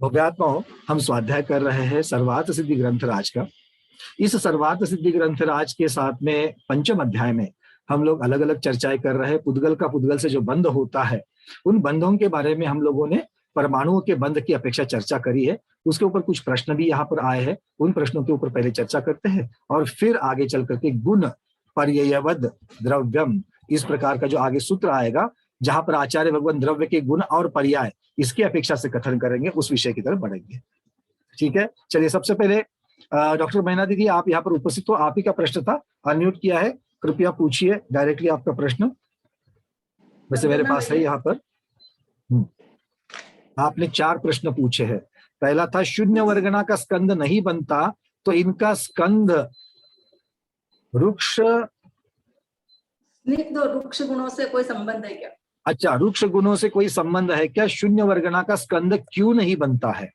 भव्यात्माओं, हम स्वाध्याय कर रहे हैं सर्वार्थ सिद्धि ग्रंथराज का। इस सर्वार्थ सिद्धि ग्रंथराज के साथ में पंचम अध्याय में हम लोग अलग अलग चर्चाएं कर रहे हैं। पुद्गल का पुद्गल से जो बंध होता है, उन बंधों के बारे में हम लोगों ने परमाणुओं के बंध की अपेक्षा चर्चा करी है। उसके ऊपर कुछ प्रश्न भी यहाँ पर आए हैं, उन प्रश्नों के ऊपर पहले चर्चा करते हैं और फिर आगे चल करके गुण पर्ययवद द्रव्यम, इस प्रकार का जो आगे सूत्र आएगा, जहां पर आचार्य भगवान द्रव्य के गुण और पर्याय इसकी अपेक्षा से कथन करेंगे, उस विषय की तरफ बढ़ेंगे। ठीक है, चलिए सबसे पहले डॉक्टर मैना दीदी, आप यहाँ पर उपस्थित हो, आप ही का प्रश्न था, अनम्यूट किया है, कृपया पूछिए डायरेक्टली आपका प्रश्न। वैसे मेरे पास है यहाँ पर। आपने 4 प्रश्न पूछे हैं। पहला था शून्य वर्गना का स्कंद नहीं बनता तो इनका स्कंद वृक्ष वृक्ष गुणों से कोई संबंध है क्या? अच्छा, वृक्ष गुणों से कोई संबंध है क्या? शून्य वर्गना का स्कंद क्यों नहीं बनता है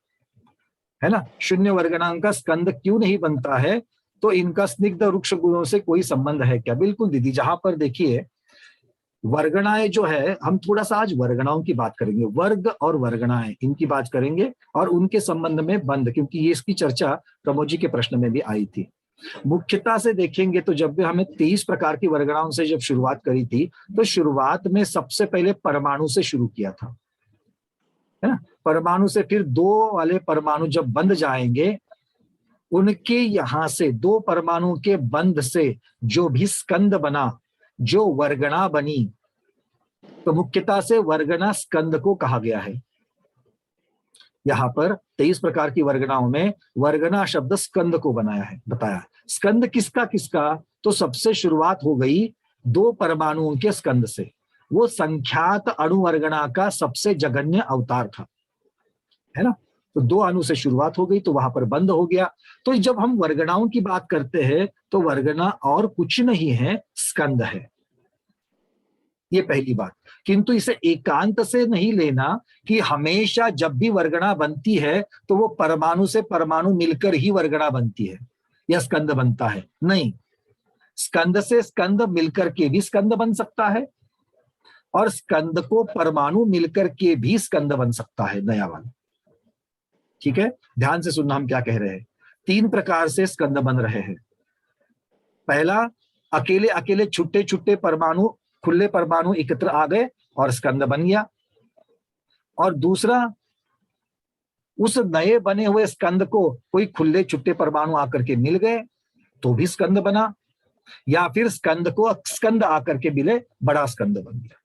ना? शून्य वर्गनांक का स्कंद क्यों नहीं बनता है? तो इनका स्निग्ध वृक्ष गुणों से कोई संबंध है क्या? बिल्कुल दीदी, जहां पर देखिए वर्गणाएं जो है, हम थोड़ा सा आज वर्गणाओं की बात करेंगे, वर्ग और वर्गणाएं इनकी बात करेंगे और उनके संबंध में बंध, क्योंकि ये इसकी चर्चा प्रमोद जी के प्रश्न में भी आई थी। मुख्यता से देखेंगे तो जब भी हमें 23 प्रकार की वर्गणाओं से जब शुरुआत करी थी, तो शुरुआत में सबसे पहले परमाणु से शुरू किया था, है ना? परमाणु से फिर 2 वाले परमाणु जब बंध जाएंगे, उनके यहां से 2 परमाणु के बंध से जो भी स्कंद बना, जो वर्गणा बनी, तो मुख्यता से वर्गणा स्कंद को कहा गया है। यहां पर 23 प्रकार की वर्गणाओं में वर्गणा शब्द स्कंद को बताया। स्कंद किसका किसका? तो सबसे शुरुआत हो गई 2 परमाणुओं के स्कंद से। वो संख्यात अणुवर्गणा का सबसे जघन्य अवतार था, है ना? तो 2 अणु से शुरुआत हो गई, तो वहां पर बंद हो गया। तो जब हम वर्गणाओं की बात करते हैं तो वर्गणा और कुछ नहीं है, स्कंद है। ये पहली बात। किंतु इसे एकांत से नहीं लेना कि हमेशा जब भी वर्गणा बनती है तो वो परमाणु से परमाणु मिलकर ही वर्गणा बनती है या स्कंद बनता है। नहीं, स्कंद से स्कंद मिलकर के भी स्कंद बन सकता है और स्कंद को परमाणु मिलकर के भी स्कंद बन सकता है, नया वाला। ठीक है, ध्यान से सुनना हम क्या कह रहे हैं। 3 प्रकार से स्कंद बन रहे हैं। पहला, अकेले अकेले छुट्टे छुट्टे परमाणु, खुले परमाणु एकत्र आ गए और स्कंद बन गया। और दूसरा, उस नए बने हुए स्कंद को कोई खुले छुट्टे परमाणु आकर के मिल गए तो भी स्कंद बना, या फिर स्कंद को स्कंद आकर के मिले, बड़ा स्कंद बन गया।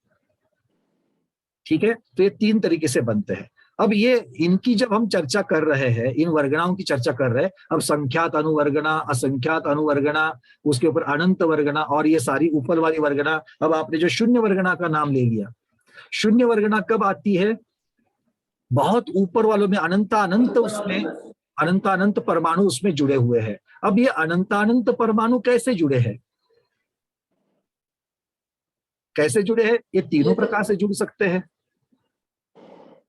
ठीक है, तो ये 3 तरीके से बनते हैं। अब ये इनकी जब हम चर्चा कर रहे हैं, इन वर्गणाओं की चर्चा कर रहे हैं, अब संख्यात अनुवर्गणा, असंख्यात अनुवर्गणा, उसके ऊपर अनंत वर्गणा और ये सारी ऊपर वाली वर्गणा। अब आपने जो शून्य वर्गणा का नाम ले लिया, शून्य वर्गणा कब आती है? बहुत ऊपर वालों में अनंतानंत, उसमें अनंतानंत परमाणु उसमें जुड़े हुए हैं। अब ये अनंतानंत परमाणु कैसे जुड़े हैं? कैसे जुड़े हैं? ये तीनों प्रकार से जुड़ सकते हैं।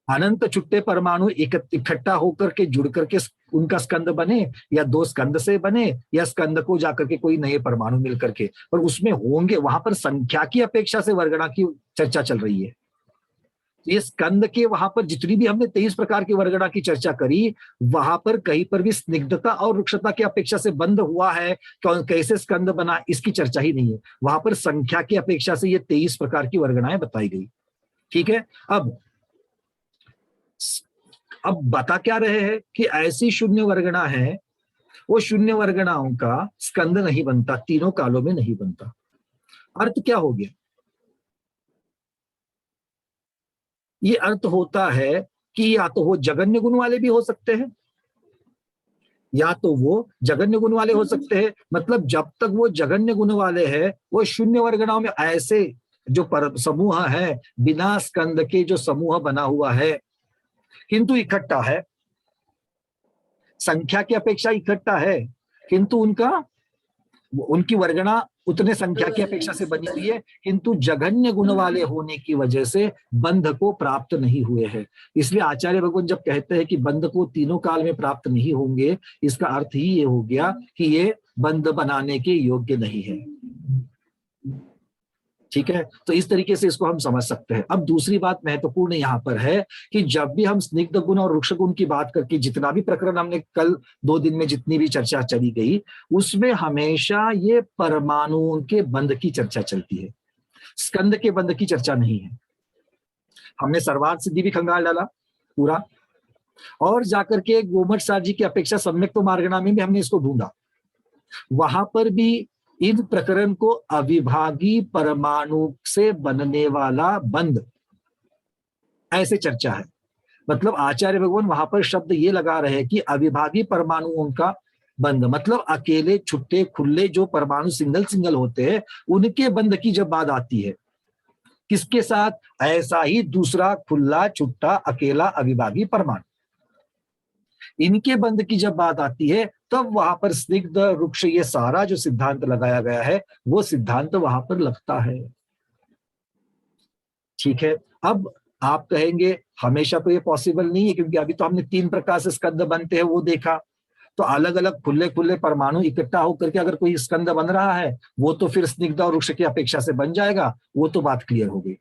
अनंत छुट्टे परमाणु इकट्ठा होकर के जुड़ करके उनका स्कंद बने, या 2 स्कंद से बने, या स्कंद को जाकर के कोई नए परमाणु मिलकर के, और उसमें होंगे, वहां पर संख्या की अपेक्षा से वर्गणा की चर्चा चल रही है। ये स्कंद के वहां पर जितनी भी हमने 23 प्रकार की वर्गणा की चर्चा करी, वहां पर कहीं पर भी स्निग्धता और वृक्षता की अपेक्षा से बंद हुआ है, कैसे स्कंद बना, इसकी चर्चा ही नहीं है। वहां पर संख्या की अपेक्षा से ये 23 प्रकार की वर्गणाएं बताई गई। ठीक है, अब बता क्या रहे हैं कि ऐसी शून्य वर्गणा है, वो शून्य वर्गणाओं का स्कंद नहीं बनता, तीनों कालों में नहीं बनता। अर्थ क्या हो गया? ये अर्थ होता है कि या तो वो जघन्य गुण वाले भी हो सकते हैं, या तो वो जघन्य गुण वाले हो सकते हैं। मतलब जब तक वो जघन्य गुण वाले हैं, वो शून्य वर्गणाओं में ऐसे जो समूह है, बिना स्कंद के जो समूह बना हुआ है, किंतु इकट्ठा है, संख्या की अपेक्षा इकट्ठा है, किंतु उनकी वर्गणा उतने संख्या की अपेक्षा से बनी हुई है, किंतु जघन्य गुण वाले होने की वजह से बंध को प्राप्त नहीं हुए हैं। इसलिए आचार्य भगवान जब कहते हैं कि बंध को तीनों काल में प्राप्त नहीं होंगे, इसका अर्थ ही ये हो गया कि ये बंध बनाने के योग्य नहीं है। ठीक है, तो इस तरीके से इसको हम समझ सकते हैं। अब दूसरी बात महत्वपूर्ण यहाँ पर है कि जब भी हम स्निग्ध गुण और रुक्ष गुण की बात करके जितना भी प्रकरण हमने कल 2 दिन में जितनी भी चर्चा चली गई, उसमें हमेशा ये परमाणुओं के बंध की चर्चा चलती है, स्कंद के बंध की चर्चा नहीं है। हमने सर्वार्थ सिद्धि भी खंगाल डाला पूरा, और जाकर के गोमट सार जी की अपेक्षा सम्यक तो मार्गणा में भी हमने इसको ढूंढा, वहां पर भी इन प्रकरण को अविभागी परमाणु से बनने वाला बंध ऐसे चर्चा है। मतलब आचार्य भगवान वहां पर शब्द ये लगा रहे हैं कि अविभागी परमाणुओं का बंध, मतलब अकेले छुट्टे खुले जो परमाणु सिंगल सिंगल होते हैं उनके बंध की जब बात आती है, किसके साथ? ऐसा ही दूसरा खुला छुट्टा अकेला अविभागी परमाणु, इनके बंध की जब बात आती है तब वहां पर स्निग्ध रुक्ष ये सारा जो सिद्धांत लगाया गया है वो सिद्धांत वहां पर लगता है। ठीक है, अब आप कहेंगे हमेशा तो ये पॉसिबल नहीं है, क्योंकि अभी तो हमने 3 प्रकार से स्कंद बनते हैं वो देखा, तो अलग अलग खुले खुले परमाणु इकट्ठा होकर के अगर कोई स्कंद बन रहा है वो तो फिर स्निग्ध और रुक्ष की अपेक्षा से बन जाएगा, वो तो बात क्लियर हो गई।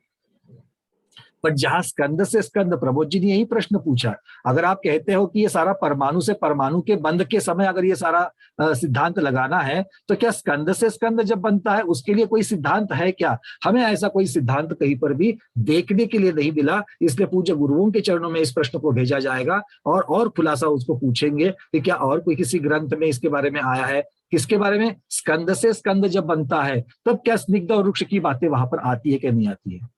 पर जहां स्कंद से स्कंद, प्रबोध जी ने यही प्रश्न पूछा, अगर आप कहते हो कि ये सारा परमाणु से परमाणु के बंध के समय अगर ये सारा सिद्धांत लगाना है, तो क्या स्कंद से स्कंद जब बनता है उसके लिए कोई सिद्धांत है क्या? हमें ऐसा कोई सिद्धांत कहीं पर भी देखने के लिए नहीं मिला, इसलिए पूज्य गुरुओं के चरणों में इस प्रश्न को भेजा जाएगा और खुलासा उसको पूछेंगे कि क्या और कोई किसी ग्रंथ में इसके बारे में आया है। किसके बारे में? स्कंद से स्कंद जब बनता है तब क्या स्निग्ध और रुक्ष की बातें वहां पर आती है कि नहीं आती है?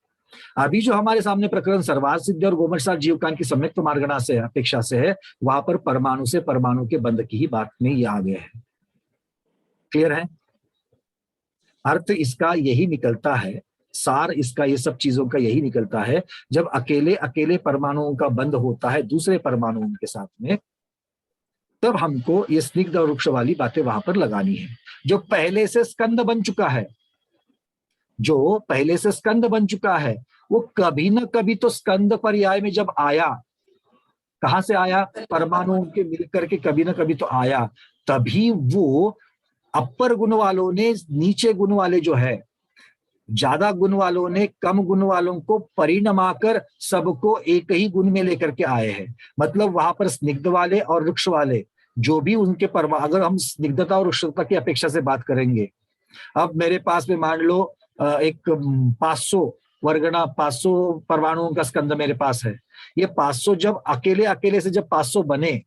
अभी जो हमारे सामने प्रकरण सर्वार्थ सिद्धि और गोमट सार जीवकान की सम्यक मार्गणा से अपेक्षा से है, वहां पर परमाणु से परमाणु के बंध की ही बात में ये आ गया है। क्लियर है? अर्थ इसका यही निकलता है, सार इसका ये सब चीजों का यही निकलता है, जब अकेले अकेले परमाणुओं का बंध होता है दूसरे परमाणुओं के साथ में, तब हमको ये स्निग्ध और रुक्ष वाली बातें वहां पर लगानी है। जो पहले से स्कंद बन चुका है, जो पहले से स्कंद बन चुका है, वो कभी ना कभी तो स्कंद पर्याय में जब आया, कहां से आया? परमाणुओं के मिलकर के कभी ना कभी तो आया, तभी वो अपर गुण वालों ने नीचे गुण वाले जो है, ज्यादा गुण वालों ने कम गुण वालों को परिणमाकर सबको एक ही गुण में लेकर के आए हैं। मतलब वहां पर स्निग्ध वाले और रुक्ष वाले जो भी उनके अगर हम स्निग्धता और रुक्षता की अपेक्षा से बात करेंगे, अब मेरे पास में मान लो एक 500 वर्गणा 500 परमाणुओं का स्कंद मेरे पास है। ये 500 जब अकेले अकेले से जब 500 बने,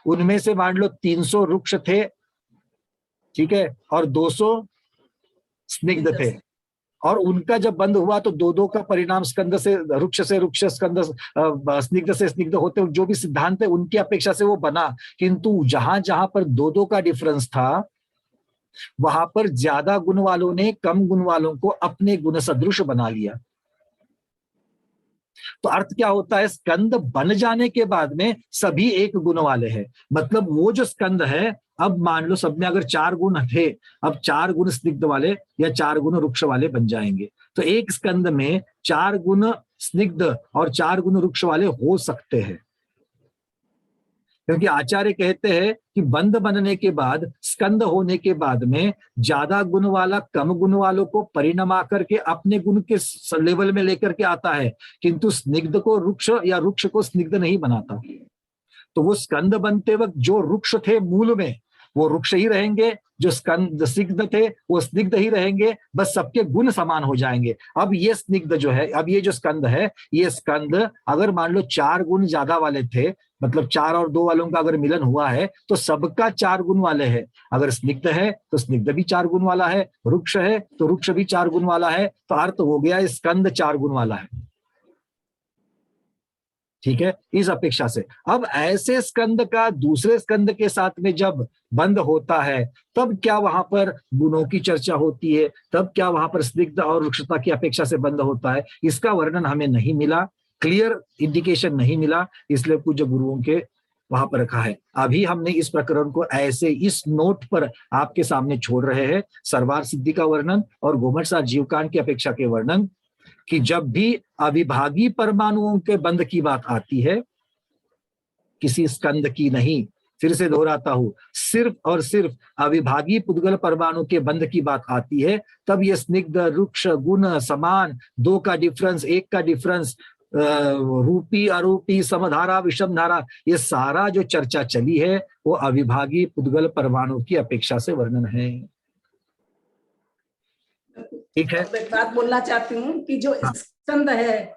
उनमें से मान लो 300 रुक्ष थे, ठीक है, और 200 स्निग्ध थे, और उनका जब बंद हुआ तो 2-2 का परिणाम स्कंद से रुक्ष स्कंद स्निग्ध से स्निग्ध होते जो भी सिद्धांत है उनकी अपेक्षा से वो बना। किंतु जहां जहां पर 2-2 का डिफरेंस था, वहां पर ज्यादा गुण वालों ने कम गुण वालों को अपने गुण सदृश बना लिया। तो अर्थ क्या होता है? स्कंद बन जाने के बाद में सभी एक गुण वाले हैं। मतलब वो जो स्कंद है, अब मान लो सब में अगर 4 गुण थे, अब 4 गुण स्निग्ध वाले या 4 गुण रुक्ष वाले बन जाएंगे। तो एक स्कंद में 4 गुण स्निग्ध और 4 गुण रुक्ष वाले हो सकते हैं, क्योंकि आचार्य कहते हैं कि बंध बनने के बाद, स्कंद होने के बाद में ज्यादा गुण वाला कम गुण वालों को परिणमा करके अपने गुण के लेवल में लेकर के आता है, किंतु स्निग्ध को रुक्ष या रुक्ष को स्निग्ध नहीं बनाता। तो वो स्कंद बनते वक्त जो रुक्ष थे मूल में वो रुक्ष ही रहेंगे, जो स्कंद स्निग्ध थे वो स्निग्ध ही रहेंगे, बस सबके गुण समान हो जाएंगे। अब ये स्निग्ध जो है, अब ये जो स्कंद है, ये स्कंद अगर मान लो 4 गुण ज्यादा वाले थे, मतलब 4 और 2 वालों का अगर मिलन हुआ है तो सबका 4 गुण वाले है। अगर स्निग्ध है तो स्निग्ध भी 4 गुण वाला है, रुक्ष है तो रुक्ष भी 4 गुण वाला है, तो अर्थ हो गया स्कंद 4 गुण वाला है। ठीक है, इस अपेक्षा से अब ऐसे स्कंद का दूसरे स्कंद के साथ में जब बंद होता है, तब क्या वहां पर गुणों की चर्चा होती है? तब क्या वहां पर स्निग्ध और रुक्षता की अपेक्षा से बंद होता है? इसका वर्णन हमें नहीं मिला, क्लियर इंडिकेशन नहीं मिला, इसलिए पूज्य गुरुओं के वहां पर रखा है। अभी हमने इस प्रकरण को ऐसे इस नोट पर आपके सामने छोड़ रहे हैं, सर्वार्थ सिद्धि का वर्णन और गोमट सार जीवकान की अपेक्षा के वर्णन, कि जब भी अविभागी परमाणुओं के बंध की बात आती है, किसी स्कंद की नहीं, फिर से दोहराता हूं, सिर्फ और सिर्फ अविभागी पुद्गल परमाणु के बंध की बात आती है, तब ये स्निग्ध, रुक्ष, गुण, समान, दो का डिफरेंस, एक का डिफरेंस, रूपी, अरूपी, समधारा, विषम धारा, ये सारा जो चर्चा चली है वो अविभागी पुद्गल परमाणु की अपेक्षा से वर्णन है। ठीक है, एक बात बोलना चाहती हूँ कि जो हाँ। स्कंद है,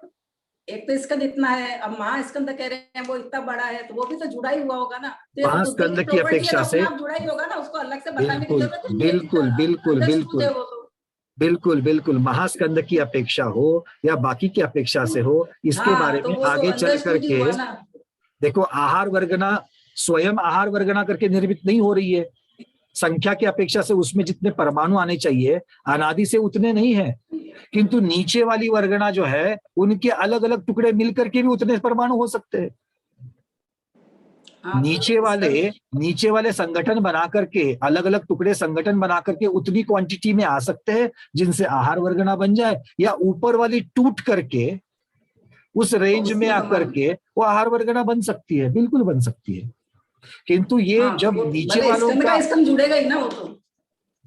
एक तो स्कंद इतना है, अब महास्कंद कह रहे हैं वो इतना बड़ा है, तो वो भी तो जुड़ा ही हुआ होगा ना। तो महास्कंद की अपेक्षा से आप जुड़ा ही होगा ना, उसको अलग से बताने की बिल्कुल जरूरत नहीं है। बिल्कुल बिल्कुल बिल्कुल बिल्कुल बिल्कुल महास्कंद की अपेक्षा हो या बाकी की अपेक्षा से हो, इसके बारे तो में वो तो आगे चल अंडरस्टूड ही करके हुआ ना। देखो, आहार वर्गना स्वयं आहार वर्गना करके निर्मित नहीं हो रही है। संख्या की अपेक्षा से उसमें जितने परमाणु आने चाहिए अनादि से उतने नहीं है, किंतु नीचे वाली वर्गना जो है उनके अलग अलग टुकड़े मिलकर के भी उतने परमाणु हो सकते हैं। नीचे वाले संगठन बना करके, अलग अलग टुकड़े संगठन बना करके उतनी क्वांटिटी में आ सकते हैं जिनसे आहार वर्गना बन जाए, या ऊपर वाली टूट करके उस रेंज में आकर के वो आहार वर्गना बन सकती है, बिल्कुल बन सकती है। किंतु ये जब नीचे वालों का स्कंद जुड़ेगा ही ना, वो तो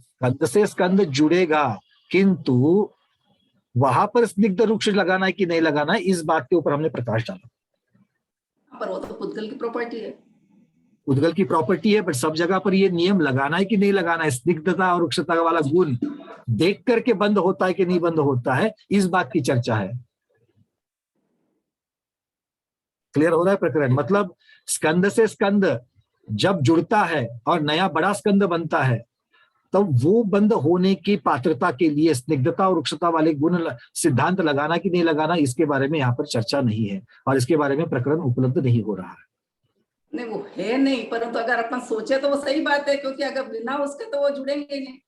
स्कंद से स्कंद जुड़ेगा, किंतु वहां पर स्निग्ध रुक्ष लगाना है कि नहीं लगाना है, इस बात के ऊपर हमने प्रकाश डाला। पर वो तो पुद्गल की प्रॉपर्टी है, पुद्गल की प्रॉपर्टी है, बट सब जगह पर ये नियम लगाना है कि नहीं लगाना है, स्निग्धता और रुक्षता वाला गुण देख करके बंद होता है कि नहीं बंद होता है, इस बात की चर्चा है। क्लियर हो रहा है प्रकरण? मतलब स्कंद से स्कंद जब जुड़ता है और नया बड़ा स्कंद बनता है, तो वो बंद होने की पात्रता के लिए स्निग्धता और रुक्षता वाले गुण सिद्धांत लगाना कि नहीं लगाना, इसके बारे में यहाँ पर चर्चा नहीं है और इसके बारे में प्रकरण उपलब्ध नहीं हो रहा है। नहीं वो है नहीं, परंतु अगर अपन सोचे तो वो सही बात है, क्योंकि अगर बिना उसके तो वो जुड़ेंगे ही नहीं।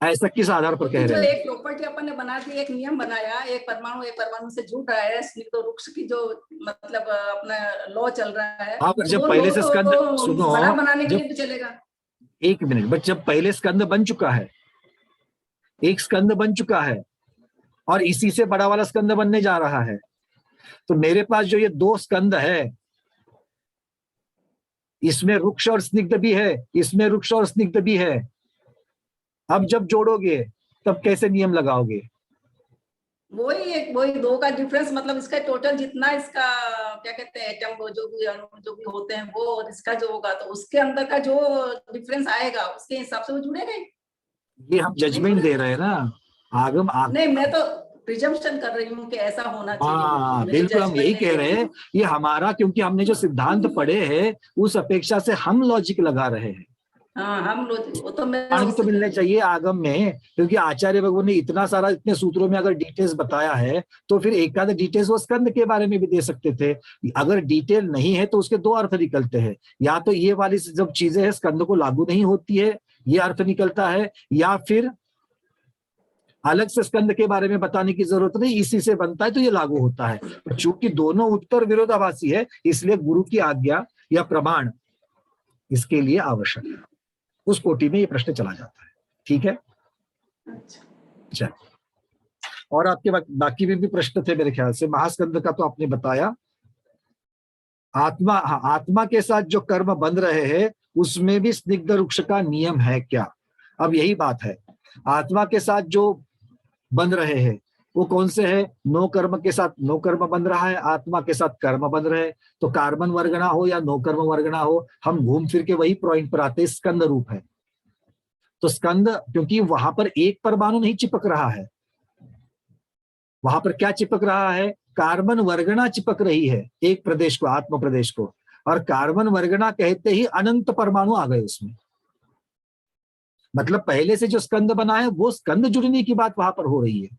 ऐसा किस आधार पर कह रहे हैं? एक प्रॉपर्टी अपन ने बना दी, एक नियम बनाया, एक परमाणु से जुड़ रहा है, स्निग्ध वृक्ष की जो मतलब अपना लॉ चल रहा है, आप जब पहले से स्कंद सुनो, बड़ा बनाने के लिए भी चलेगा। एक मिनट, बट जब पहले स्कंद बन चुका है, एक स्कंद बन चुका है और इसी से बड़ा वाला स्कंद बनने जा रहा है, तो मेरे पास जो ये दो स्कंद है, इसमें रुक्ष और स्निग्ध भी है, इसमें रुक्ष और स्निग्ध भी है। अब जब जोड़ोगे तब कैसे नियम लगाओगे? वही दो का डिफरेंस, मतलब इसका टोटल जितना इसका क्या कहते हैं एटम, वो जो भी होते हैं वो, और इसका जो होगा तो उसके अंदर का जो डिफरेंस आएगा उसके हिसाब से वो जुड़ेगा। ये हम जजमेंट दे रहे हैं ना, आगम नहीं, मैं तो प्रिजम्पशन कर रही हूँ कि ऐसा होना चाहिए। हाँ बिल्कुल, हम यही कह रहे हैं, ये हमारा, क्योंकि हमने जो सिद्धांत पढ़े हैं उस अपेक्षा से हम लॉजिक लगा रहे हैं। हाँ, हम लोग वो तो तो मिलने चाहिए आगम में, क्योंकि आचार्य भगवान ने इतना सारा इतने सूत्रों में अगर डिटेल्स बताया है, तो फिर एक आध डिटेल्स वो स्कंद के बारे में भी दे सकते थे। अगर डिटेल नहीं है तो उसके दो अर्थ निकलते हैं, या तो ये वाली जब चीजें हैं स्कंद को लागू नहीं होती है, ये अर्थ निकलता है, या फिर अलग से स्कंद के बारे में बताने की जरूरत नहीं, इसी से बनता है तो ये लागू होता है। चूंकि दोनों उत्तर विरोधाभासी है, इसलिए गुरु की आज्ञा या प्रमाण इसके लिए आवश्यक है। उस कोटि में ये प्रश्न चला जाता है। ठीक है, अच्छा। और आपके बाकी भी प्रश्न थे मेरे ख्याल से। महास्कंद का तो आपने बताया। आत्मा, हाँ, आत्मा के साथ जो कर्म बन रहे हैं उसमें भी स्निग्ध रुक्ष का नियम है क्या? अब यही बात है, आत्मा के साथ जो बन रहे हैं वो कौन से है? नो कर्म के साथ नो कर्म बन रहा है, आत्मा के साथ कर्म बन रहे हैं। तो कार्बन वर्गना हो या नो कर्म वर्गना हो, हम घूम फिर के वही पॉइंट पर आते हैं, स्कंद रूप है। तो स्कंद, क्योंकि वहां पर एक परमाणु नहीं चिपक रहा है, वहां पर क्या चिपक रहा है? कार्बन वर्गना चिपक रही है एक प्रदेश को, आत्म प्रदेश को, और कार्बन वर्गना कहते ही अनंत परमाणु आ गए उसमें। मतलब पहले से जो स्कंद बना है वो स्कंद जुड़ने की बात वहां पर हो रही है।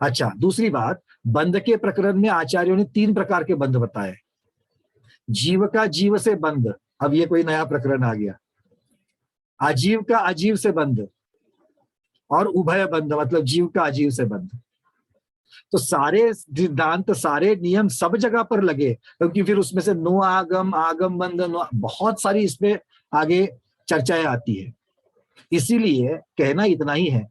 अच्छा, दूसरी बात, बंध के प्रकरण में आचार्यों ने 3 प्रकार के बंध बताए। जीव का जीव से बंध, अब ये कोई नया प्रकरण आ गया। अजीव का अजीव से बंध, और उभय बंध, मतलब जीव का अजीव से बंध। तो सारे सिद्धांत, सारे नियम सब जगह पर लगे, क्योंकि फिर उसमें से नो आगम, आगम बंध, बहुत सारी इसमें आगे चर्चाएं आती है। इसीलिए कहना इतना ही है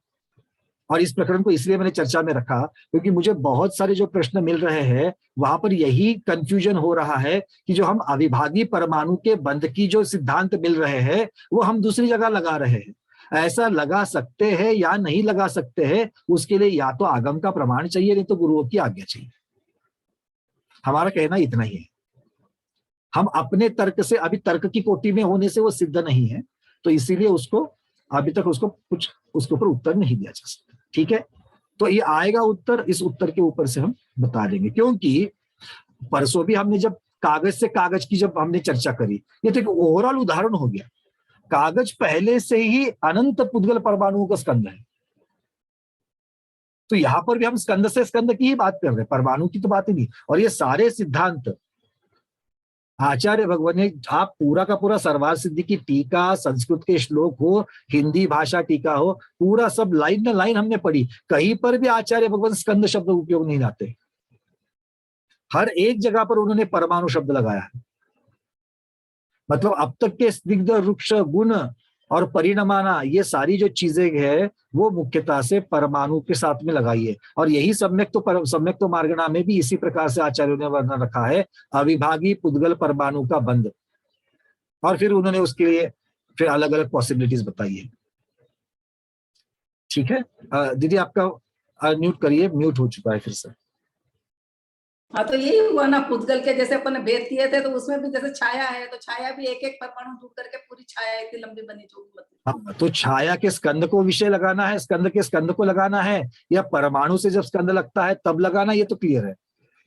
और इस प्रकरण को इसलिए मैंने चर्चा में रखा क्योंकि मुझे बहुत सारे जो प्रश्न मिल रहे हैं वहां पर यही कंफ्यूजन हो रहा है कि जो हम अविभागी परमाणु के बंध की जो सिद्धांत मिल रहे हैं वो हम दूसरी जगह लगा रहे हैं। ऐसा लगा सकते हैं या नहीं लगा सकते हैं, उसके लिए या तो आगम का प्रमाण चाहिए, नहीं तो गुरुओं की आज्ञा चाहिए। हमारा कहना इतना ही है। हम अपने तर्क से, अभी तर्क की कोटि में होने से वो सिद्ध नहीं है, तो इसीलिए उसको अभी तक उसको कुछ उसके ऊपर उत्तर नहीं दिया जा सकता। ठीक है, तो ये आएगा उत्तर, इस उत्तर के ऊपर से हम बता देंगे। क्योंकि परसों भी हमने जब कागज से कागज की जब हमने चर्चा करी, ये तो एक ओवरऑल उदाहरण हो गया। कागज पहले से ही अनंत पुद्गल परमाणुओं का स्कंद है, तो यहां पर भी हम स्कंद से स्कंद की ही बात कर रहे हैं, परमाणु की तो बात ही नहीं। और ये सारे सिद्धांत आचार्य भगवान ने, आप पूरा का पूरा सरवार सिद्धि की टीका, संस्कृत के श्लोक हो, हिंदी भाषा टीका हो, पूरा सब लाइन न लाइन हमने पढ़ी, कहीं पर भी आचार्य भगवान स्कंद शब्द उपयोग नहीं लाते। हर एक जगह पर उन्होंने परमाणु शब्द लगाया है। मतलब अब तक के स्निग्ध, वृक्ष, गुण और परिणमाना, ये सारी जो चीजें है वो मुख्यतः से परमाणु के साथ में लगाई है। और यही सम्यक तो मार्गणा में भी इसी प्रकार से आचार्यों ने वर्णन रखा है, अविभागी पुद्गल परमाणु का बंध। और फिर उन्होंने उसके लिए फिर अलग अलग पॉसिबिलिटीज बताई है। ठीक है, दीदी आपका अनम्यूट करिए, म्यूट हो चुका है फिर से। हाँ, तो यही हुआ ना, पुद्गल के जैसे अपन ने भेद किए थे, तो उसमें भी जैसे छाया है, तो छाया भी एक एक परमाणु जुड़ करके पूरी छाया इतनी लंबी बनी जो भी मतलब। हाँ, तो छाया के स्कंद को विषय लगाना है, स्कंद के स्कंद को लगाना है, या परमाणु से जब स्कंद लगता है तब लगाना, ये तो क्लियर है।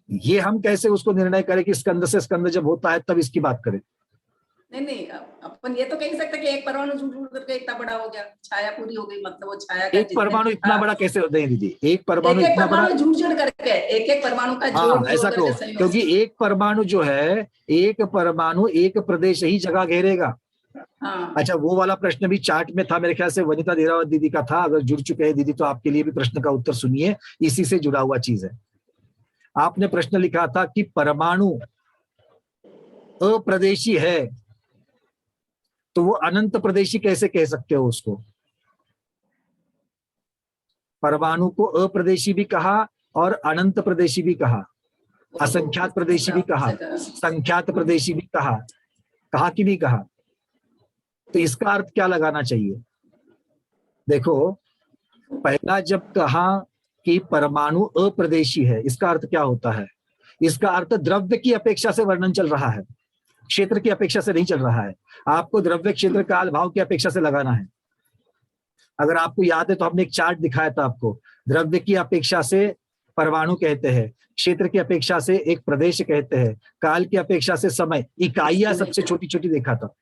ये हम कैसे उसको निर्णय करें कि स्कंद से स्कंद जब होता है तब इसकी बात करें? नहीं, अपन ये तो कह सकते कि एक परमाणु जुड़ करके इतना बड़ा हो गया, छाया पूरी हो गई, मतलब वो छाया का एक परमाणु इतना बड़ा कैसे होता है दीदी? एक परमाणु एक इतना बड़ा जुड़ करके, एक परमाणु का हाँ, ऐसा जोड़ कहो, करके संयोग क्योंकि एक परमाणु जो है, एक परमाणु एक प्रदेश ही जगह घेरेगा। हाँ। अच्छा, वो वाला प्रश्न भी चार्ट में था, मेरे ख्याल से वनिता देरावत दीदी का था। अगर जुड़ चुके हैं दीदी तो आपके लिए भी प्रश्न का उत्तर सुनिए, इसी से जुड़ा हुआ चीज है। आपने प्रश्न लिखा था कि परमाणु अप्रदेशी है, तो वो अनंत प्रदेशी कैसे कह सकते हो उसको? परमाणु को अप्रदेशी भी कहा और अनंत प्रदेशी भी कहा, असंख्यात प्रदेशी भी कहा, संख्यात प्रदेशी भी कहा, कहा कि नहीं कहा? तो इसका अर्थ क्या लगाना चाहिए? देखो, पहला जब कहा कि परमाणु अप्रदेशी है, इसका अर्थ क्या होता है? इसका अर्थ द्रव्य की अपेक्षा से वर्णन चल रहा है, क्षेत्र की अपेक्षा से नहीं चल रहा है। आपको द्रव्य, क्षेत्र, काल, भाव की अपेक्षा से लगाना है। अगर आपको याद है तो हमने एक चार्ट दिखाया था आपको, द्रव्य की अपेक्षा से परमाणु कहते हैं, क्षेत्र की अपेक्षा से एक प्रदेश कहते हैं, काल की अपेक्षा से समय, इकाइयां सबसे छोटी छोटी देखा था,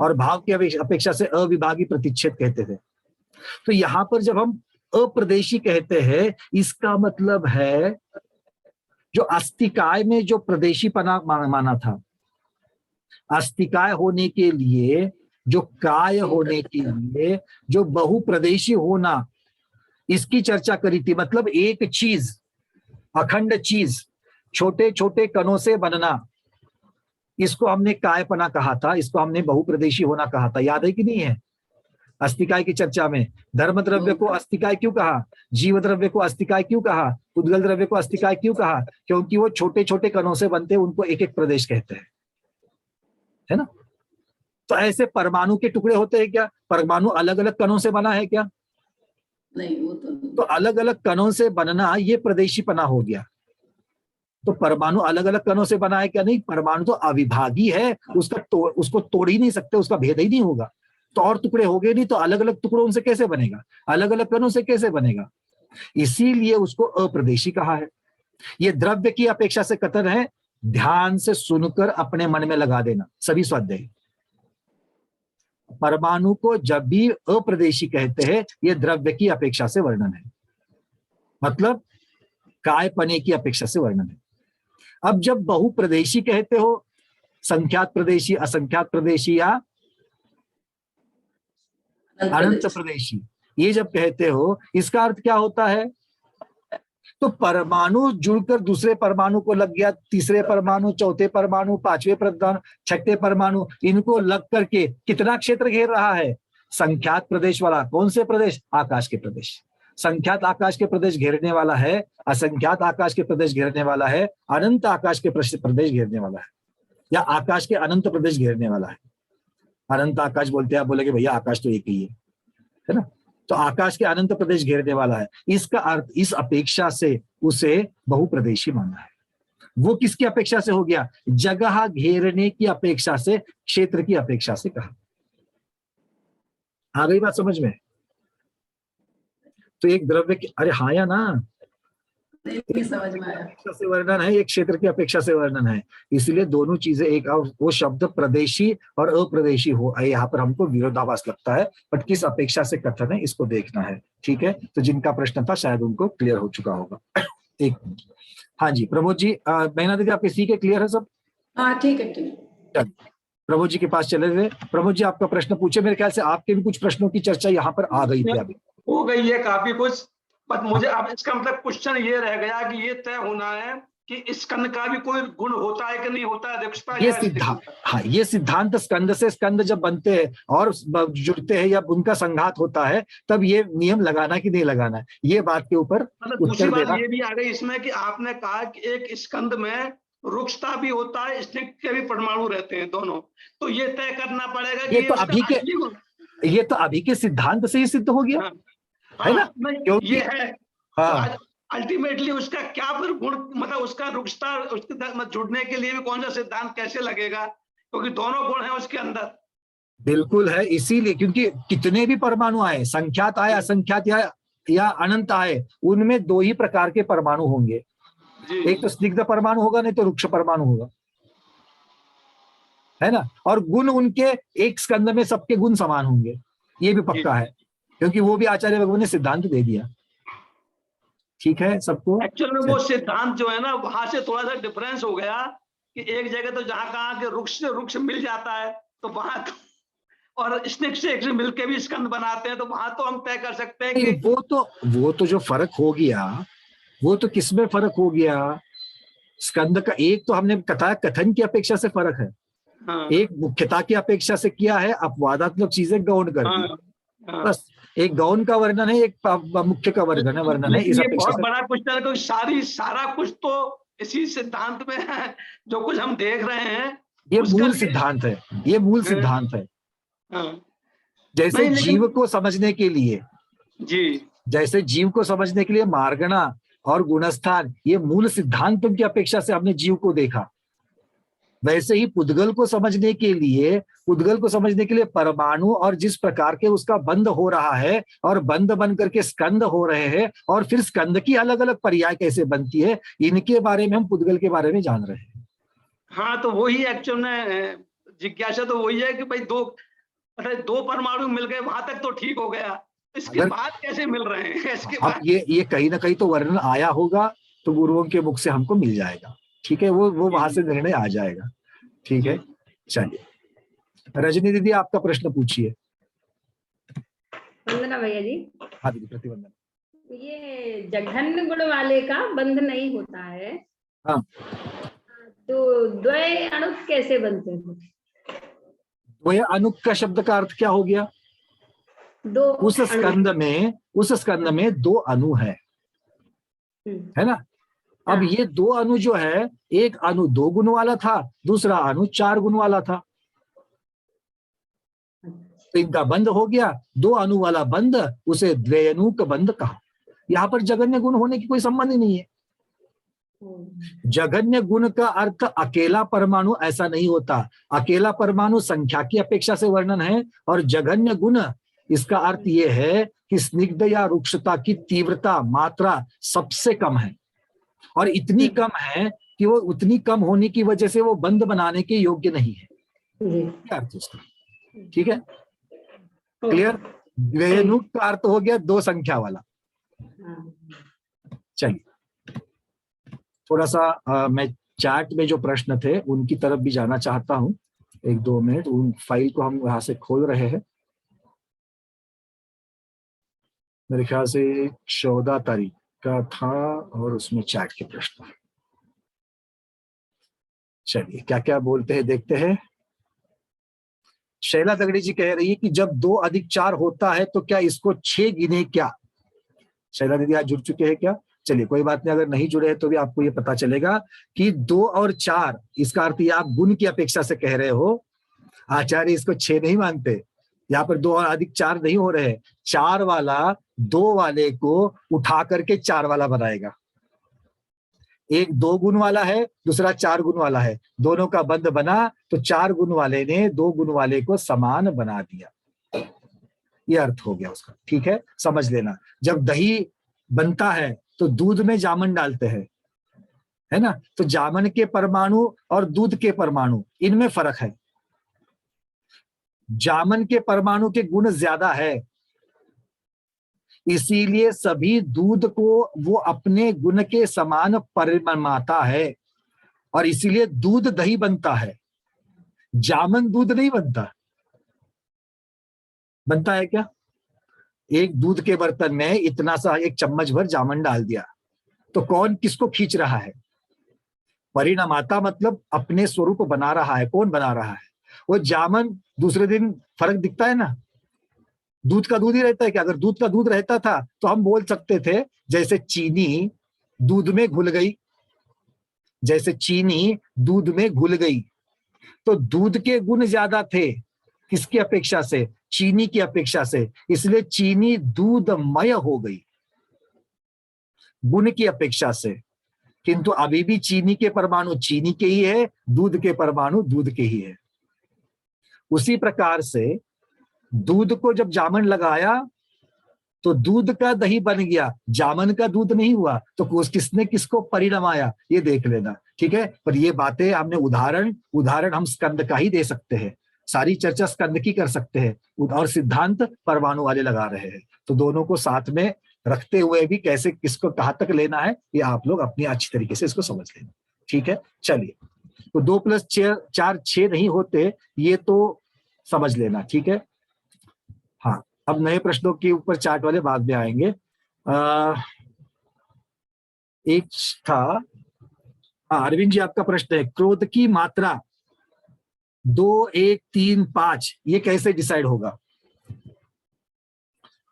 और भाव की अपेक्षा से अविभागी प्रतिच्छेद कहते थे। तो यहां पर जब हम अप्रदेशी कहते हैं, इसका मतलब है जो अस्तिकाय में जो प्रदेशीपना माना था, अस्तिकाय होने के लिए, जो काय होने के लिए जो बहुप्रदेशी होना, इसकी चर्चा करी थी। मतलब एक चीज, अखंड चीज, छोटे छोटे कणों से बनना, इसको हमने कायपना कहा था, इसको हमने बहुप्रदेशी होना कहा था। याद है कि नहीं है? अस्तिकाय की चर्चा में धर्म द्रव्य को अस्तिकाय क्यों कहा, जीव द्रव्य को अस्तिकाय क्यों कहा, पुद्गल द्रव्य को अस्तिकाय क्यों कहा? क्योंकि वो छोटे छोटे कणों से बनते, उनको एक एक प्रदेश कहते हैं, है ना? तो ऐसे परमाणु के टुकड़े होते हैं क्या? परमाणु अलग अलग कणों से बना है क्या? नहीं, वो तो अलग अलग कणों से बनना ये प्रदेशीपना हो गया। तो परमाणु अलग अलग कणों से बना है क्या? नहीं, परमाणु तो अविभागी है, उसको तोड़ ही नहीं सकते, उसका भेद ही नहीं होगा। तो और टुकड़े हो गए नहीं, तो अलग अलग टुकड़ों से कैसे बनेगा, अलग अलग कणों से कैसे बनेगा? इसीलिए उसको अप्रदेशी कहा है। ये द्रव्य की अपेक्षा से कथन है, ध्यान से सुनकर अपने मन में लगा देना सभी स्वाध्याय। परमाणु को जब भी अप्रदेशी कहते हैं, ये द्रव्य की अपेक्षा से वर्णन है, मतलब कायपने की अपेक्षा से वर्णन है। अब जब बहुप्रदेशी कहते हो, संख्यात प्रदेशी, असंख्यात प्रदेशी या अनंत प्रदेशी, ये जब कहते हो, इसका अर्थ क्या होता है? तो परमाणु जुड़कर दूसरे परमाणु को लग गया, तीसरे परमाणु, चौथे परमाणु, पांचवें परमाणु, छठे परमाणु, इनको लग करके कितना क्षेत्र घेर रहा है? संख्यात प्रदेश वाला। कौन से प्रदेश? आकाश के प्रदेश। संख्यात आकाश के प्रदेश घेरने वाला है, असंख्यात आकाश के प्रदेश घेरने वाला है, अनंत आकाश के प्रदेश घेरने वाला है, या आकाश के अनंत प्रदेश घेरने वाला है। अनंत आकाश बोलते हैं, आप बोलेगे भैया आकाश तो एक ही है ना। तो आकाश के अनंत प्रदेश घेरने वाला है, इसका अर्थ इस अपेक्षा से उसे बहुप्रदेशी माना है। वो किसकी अपेक्षा से हो गया? जगह घेरने की अपेक्षा से, क्षेत्र की अपेक्षा से कहा। आ गई बात समझ में? तो एक द्रव्य की, अरे हाँ या ना, नहीं समझ में आया। अपेक्षा से वर्णन है, एक क्षेत्र की अपेक्षा से वर्णन है, इसलिए दोनों चीजें एक, वो शब्द प्रदेशी और अप्रदेशी हो, यहाँ पर हमको विरोधाभास लगता है, बट किस अपेक्षा से कथन है इसको देखना है। ठीक है, तो जिनका प्रश्न था शायद उनको क्लियर हो चुका होगा। एक मिनट, हाँ जी प्रमोद जी, महीना दीदी आपके सी के क्लियर है सब? हाँ ठीक है, ठीक। प्रमोद जी के पास चले गए। प्रमोद जी आपका प्रश्न पूछे, मेरे ख्याल से आपके भी कुछ प्रश्नों की चर्चा यहाँ पर आ गई थी, अभी हो गई है काफी कुछ, पर मुझे अब इसका मतलब क्वेश्चन ये रह गया कि ये तय होना है कि स्कंद का भी कोई गुण होता है कि नहीं होता है, रुक्षता ये सिद्धांत, हाँ ये सिद्धांत स्कंद से स्कंद जब बनते हैं और जुड़ते हैं या उनका संघात होता है, तब ये नियम लगाना कि नहीं लगाना है, ये बात के ऊपर मतलब दूसरी उत्तर बात देना। ये भी आ गई इसमें कि आपने कहा कि एक स्कंद में रुक्षता भी होता है, स्निग्ध के भी परमाणु रहते हैं दोनों, तो ये तय करना पड़ेगा कि ये तो अभी के सिद्धांत से ही सिद्ध हो गया, है ना? क्योंकि ये है, हाँ, तो अल्टीमेटली उसका क्या फिर गुण, मतलब उसका रुक्षता, उसके जुड़ने के लिए भी कौन सा सिद्धांत कैसे लगेगा, क्योंकि दोनों गुण है उसके अंदर। बिल्कुल है, इसीलिए क्योंकि कितने भी परमाणु आए, संख्यात आए, असंख्यात या अनंत आए, उनमें दो ही प्रकार के परमाणु होंगे, एक तो स्निग्ध परमाणु होगा, नहीं तो रुक्ष परमाणु होगा, है ना। और गुण उनके एक स्कंद में सबके गुण समान होंगे, ये भी पक्का है, क्योंकि वो भी आचार्य भगवान ने सिद्धांत दे दिया। ठीक है सबको? एक्चुअल में वो सिद्धांत जो है ना, वहां से थोड़ा सा डिफरेंस हो गया कि एक जगह तो जहां कहा कि रुक्ष से रुक्ष मिल जाता है, तो वहां तो, और स्निग्ध से एक मिलकर भी स्कंद बनाते हैं, तो वहां तो हम तय कर सकते हैं कि वो तो जो फर्क हो गया, वो तो किसमें फर्क हो गया? स्कंद का एक तो हमने कथन की अपेक्षा से फर्क है, हाँ, एक मुख्यता की अपेक्षा से किया है, अपवादात्मक चीजें गौण कर दी, बस एक गौण का वर्णन है, एक मुख्य का वर्णन है, इस अपेक्षा बहुत बड़ा क्वेश्चन है, क्योंकि सारा कुछ तो इसी सिद्धांत में है, जो कुछ हम देख रहे हैं ये मूल सिद्धांत है, ये मूल सिद्धांत है। जैसे जीव को समझने के लिए, जैसे जीव को समझने के लिए मार्गणा और गुणस्थान, ये मूल सिद्धांतों की अपेक्षा से हमने जीव को देखा, वैसे ही पुद्गल को समझने के लिए परमाणु और जिस प्रकार के उसका बंध हो रहा है, और बंध बन करके स्कंद हो रहे हैं, और फिर स्कंद की अलग अलग पर्याय कैसे बनती है, इनके बारे में हम पुद्गल के बारे में जान रहे हैं। हाँ, तो वही एक्चुअल में जिज्ञासा तो वही है कि भाई दो परमाणु मिल गए, वहां तक तो ठीक हो गया, इसके बाद कैसे मिल रहे हैं, इसके बाद ये कहीं ना कहीं तो वर्णन आया होगा, तो गुरुओं के मुख से हमको मिल जाएगा। ठीक है, वो वहां से निर्णय आ जाएगा। ठीक है, चलिए रजनी दीदी आपका प्रश्न पूछिए। वंदना भैया जी। हाँ दीदी, प्रतिवंदन। ये जघन्य गुण वाले का बंध नहीं होता है, हाँ, तो द्वय अणुक कैसे बनते हैं? द्वय अणुक का शब्द का अर्थ क्या हो गया? उस स्कंद में दो अणु है ना। अब ये दो अणु जो है, एक अणु 2 गुण वाला था, दूसरा अणु 4 गुण वाला था, तो इनका बंध हो गया, 2 अणु वाला बंध, उसे द्वयनुक बंध कहा। यहाँ पर जघन्य गुण होने की कोई संबंध ही नहीं है। जघन्य गुण का अर्थ अकेला परमाणु ऐसा नहीं होता, अकेला परमाणु संख्या की अपेक्षा से वर्णन है, और जघन्य गुण इसका अर्थ यह है कि स्निग्ध या रुक्षता की तीव्रता, मात्रा सबसे कम है, और इतनी कम है कि वो उतनी कम होने की वजह से वो बंध बनाने के योग्य नहीं है। क्या अर्थ उसका? ठीक है, क्लियर? द्वयनुक का अर्थ हो गया 2 संख्या वाला। चलिए थोड़ा सा मैं चैट में जो प्रश्न थे उनकी तरफ भी जाना चाहता हूं, 1-2 मिनट। उन फाइल को हम यहां से खोल रहे हैं, मेरे ख्याल से 14 तारीख का था, और उसमें चैट के प्रश्न। चलिए क्या क्या बोलते हैं देखते हैं। शैला दगड़ी जी कह रही है कि जब 2 अधिक 4 होता है तो क्या इसको 6 गिने क्या? शैला दीदी आज जुड़ चुके हैं क्या? चलिए कोई बात नहीं, अगर नहीं जुड़े हैं तो भी आपको ये पता चलेगा कि 2 और 4, इसका अर्थ ये आप गुण की अपेक्षा से कह रहे हो। आचार्य इसको 6 नहीं मानते, यहाँ पर 2 और अधिक 4 नहीं हो रहे। 4 वाला 2 वाले को उठा करके 4 वाला बनाएगा। एक 2 गुण वाला है, दूसरा 4 गुण वाला है, दोनों का बंध बना तो 4 गुण वाले ने 2 गुण वाले को समान बना दिया। ये अर्थ हो गया उसका, ठीक है, समझ लेना। जब दही बनता है तो दूध में जामन डालते हैं, है ना, तो जामन के परमाणु और दूध के परमाणु इनमें फर्क है। जामन के परमाणु के गुण ज्यादा है, इसीलिए सभी दूध को वो अपने गुण के समान परिमाता है, और इसीलिए दूध दही बनता है, जामन दूध नहीं बनता। बनता है क्या? एक दूध के बर्तन में इतना सा 1 चम्मच भर जामन डाल दिया तो कौन किसको खींच रहा है? परिणामाता मतलब अपने स्वरूप बना रहा है। कौन बना रहा है? वो जामन दूसरे दिन फर्क दिखता है ना। दूध का दूध ही रहता है क्या? अगर दूध का दूध रहता था तो हम बोल सकते थे जैसे चीनी दूध में घुल गई, जैसे चीनी दूध में घुल गई, तो दूध के गुण ज्यादा थे किसकी अपेक्षा से? चीनी की अपेक्षा से, इसलिए चीनी दूधमय हो गई गुण की अपेक्षा से। किंतु अभी भी चीनी के परमाणु चीनी के ही है, दूध के परमाणु दूध के ही है। उसी प्रकार से दूध को जब जामन लगाया तो दूध का दही बन गया, जामन का दूध नहीं हुआ, तो किसने किसको परिणमाया ये देख लेना, ठीक है। पर ये बातें हमने उदाहरण हम स्कंद का ही दे सकते हैं, सारी चर्चा स्कंद की कर सकते हैं, और सिद्धांत परमाणु वाले लगा रहे हैं। तो दोनों को साथ में रखते हुए भी कैसे किसको कहाँ तक लेना है ये आप लोग अपनी अच्छी तरीके से इसको समझ लेना, ठीक है। चलिए, तो 2 + 4 6 नहीं होते, ये तो समझ लेना, ठीक है। हाँ, अब नए प्रश्नों के ऊपर चार्ट वाले बाद में आएंगे। एक था अरविंद जी, आपका प्रश्न है क्रोध की मात्रा 2, 1, 3, 5 ये कैसे डिसाइड होगा?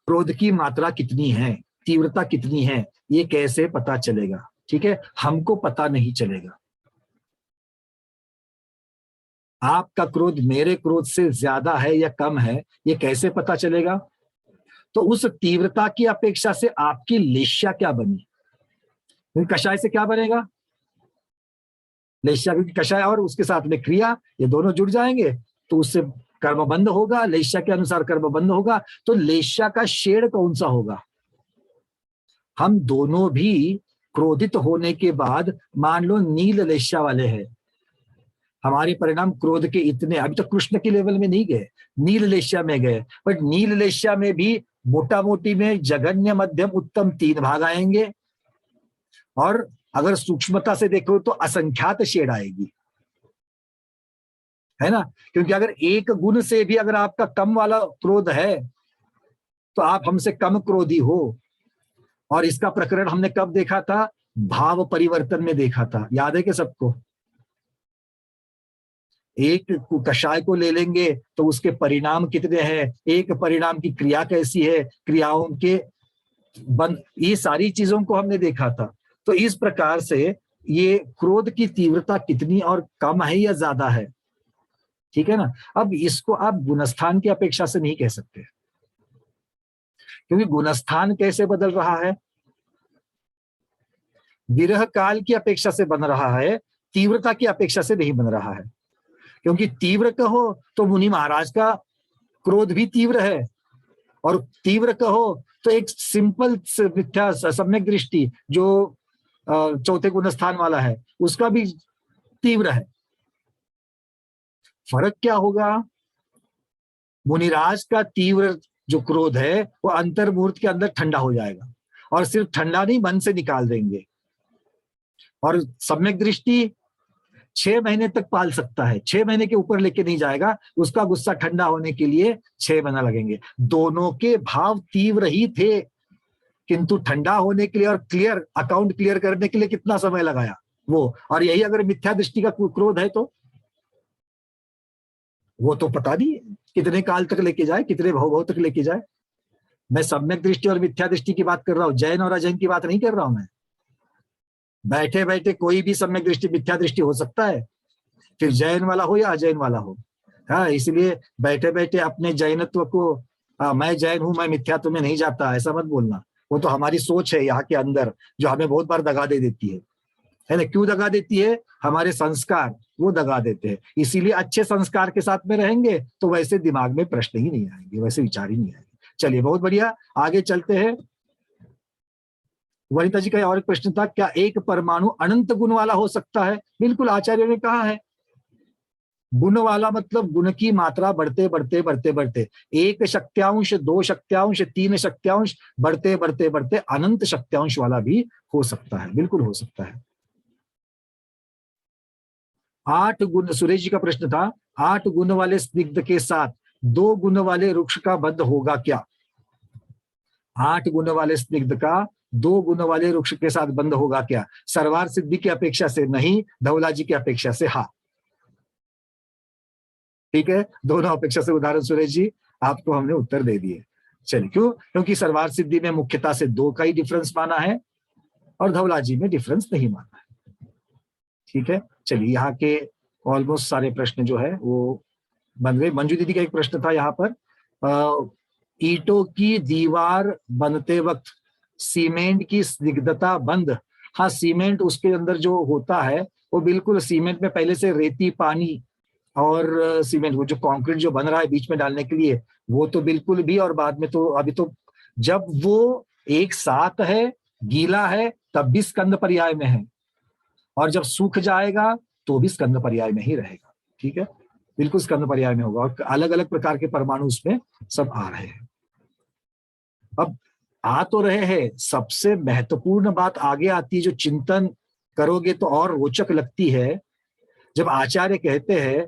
क्रोध की मात्रा कितनी है, तीव्रता कितनी है, ये कैसे पता चलेगा? ठीक है, हमको पता नहीं चलेगा। आपका क्रोध मेरे क्रोध से ज्यादा है या कम है, ये कैसे पता चलेगा? तो उस तीव्रता की अपेक्षा से आपकी लेश्या क्या बनी? कषाय से क्या बनेगा? लेश्या, क्योंकि कषाय और उसके साथ में क्रिया ये दोनों जुड़ जाएंगे तो उससे कर्म बंध होगा, लेश्या के अनुसार कर्म बंध होगा। तो लेश्या का शेड कौन सा होगा? हम दोनों भी क्रोधित होने के बाद मान लो नील लेश्या वाले हैं, हमारे परिणाम क्रोध के इतने, अभी तो कृष्ण के लेवल में नहीं गए, नील लेश्या में गए, बट नील लेश्या में भी मोटा मोटी में जघन्य मध्यम उत्तम 3 भाग आएंगे, और अगर सूक्ष्मता से देखो तो असंख्यात शेड आएगी, है ना। क्योंकि अगर एक गुण से भी अगर आपका कम वाला क्रोध है तो आप हमसे कम क्रोधी हो। और इसका प्रकरण हमने कब देखा था? भाव परिवर्तन में देखा था, याद है कि सबको? एक कषाय को ले लेंगे तो उसके परिणाम कितने हैं, एक परिणाम की क्रिया कैसी है, क्रियाओं के ये सारी चीजों को हमने देखा था। तो इस प्रकार से ये क्रोध की तीव्रता कितनी और कम है या ज्यादा है, ठीक है ना। अब इसको आप गुणस्थान की अपेक्षा से नहीं कह सकते, क्योंकि गुणस्थान कैसे बदल रहा है? विरह काल की अपेक्षा से बन रहा है, तीव्रता की अपेक्षा से नहीं बन रहा है। क्योंकि तीव्र कहो तो मुनि महाराज का क्रोध भी तीव्र है, और तीव्र कहो तो एक सिंपल मिथ्या सम्यक दृष्टि जो चौथे गुणस्थान वाला है उसका भी तीव्र है। फर्क क्या होगा? मुनिराज का तीव्र जो क्रोध है वो अंतर्मुहूर्त के अंदर ठंडा हो जाएगा, और सिर्फ ठंडा नहीं, मन से निकाल देंगे। और सम्यक दृष्टि 6 महीने तक पाल सकता है, 6 महीने के ऊपर लेके नहीं जाएगा, उसका गुस्सा ठंडा होने के लिए 6 महीना लगेंगे। दोनों के भाव तीव्र ही थे, किंतु ठंडा होने के लिए और अकाउंट क्लियर करने के लिए कितना समय लगाया वो। और यही अगर मिथ्या दृष्टि का क्रोध है तो वो तो पता नहीं कितने काल तक लेके जाए, कितने भाव तक लेके जाए। मैं सम्यक दृष्टि और मिथ्या दृष्टि की बात कर रहा हूँ, जैन और अजैन की बात नहीं कर रहा हूं मैं। बैठे बैठे कोई भी सम्यक दृष्टि मिथ्या दृष्टि हो सकता है, फिर जैन वाला हो या अजैन वाला हो। हाँ, इसलिए बैठे बैठे अपने जैनत्व को मैं जैन हूं, मैं मिथ्यात्व में नहीं जाता, ऐसा मत बोलना। वो तो हमारी सोच है यहाँ के अंदर, जो हमें बहुत बार दगा दे देती है ना। क्यों दगा देती है? हमारे संस्कार वो दगा देते हैं। इसीलिए अच्छे संस्कार के साथ में रहेंगे तो वैसे दिमाग में प्रश्न ही नहीं आएंगे, वैसे विचार ही नहीं आएंगे। चलिए, बहुत बढ़िया, आगे चलते हैं। वनिता जी का और एक प्रश्न था, क्या एक परमाणु अनंत गुण वाला हो सकता है? बिल्कुल, आचार्य ने कहा है। गुण वाला मतलब गुण की मात्रा बढ़ते बढ़ते बढ़ते बढ़ते, 1 शक्त्यांश, 2 शक्त्यांश, 3 शक्त्यांश, बढ़ते बढ़ते बढ़ते अनंत शक्त्यांश वाला भी हो सकता है, बिल्कुल हो सकता है। 8 गुण, सुरेश जी का प्रश्न था, 8 गुण वाले स्निग्ध के साथ 2 गुण वाले वृक्ष का बंध होगा क्या? 8 गुण वाले स्निग्ध का 2 गुण वाले वृक्ष के साथ बंध होगा क्या? सर्वार सिद्धि की अपेक्षा से नहीं, धवला जी की अपेक्षा से हाँ। ठीक है, दोनों अपेक्षा से उदाहरण सुरेश जी आपको हमने उत्तर दे दिए। चलिए, क्यों? क्योंकि सर्वार सिद्धि में मुख्यता से 2 का ही डिफरेंस माना है और धवला जी में डिफरेंस नहीं माना है। ठीक है, चलिए, यहाँ के ऑलमोस्ट सारे प्रश्न जो है वो बन गए। मंजू दीदी का एक प्रश्न था यहाँ पर, ईंटों की दीवार बनते वक्त सीमेंट की स्निग्धता बंद। हाँ, सीमेंट उसके अंदर जो होता है वो बिल्कुल सीमेंट में पहले से रेती, पानी और सीमेंट, वो जो कंक्रीट जो बन रहा है बीच में डालने के लिए, वो तो बिल्कुल भी, और बाद में तो अभी तो जब वो एक साथ है, गीला है, तब भी स्कंद पर्याय में है, और जब सूख जाएगा तो भी स्कंद पर्याय में ही रहेगा। ठीक है, बिल्कुल स्कंद पर्याय में होगा, और अलग अलग प्रकार के परमाणु उसमें सब आ रहे हैं। अब आ तो रहे हैं, सबसे महत्वपूर्ण बात आगे आती है, जो चिंतन करोगे तो और रोचक लगती है। जब आचार्य कहते हैं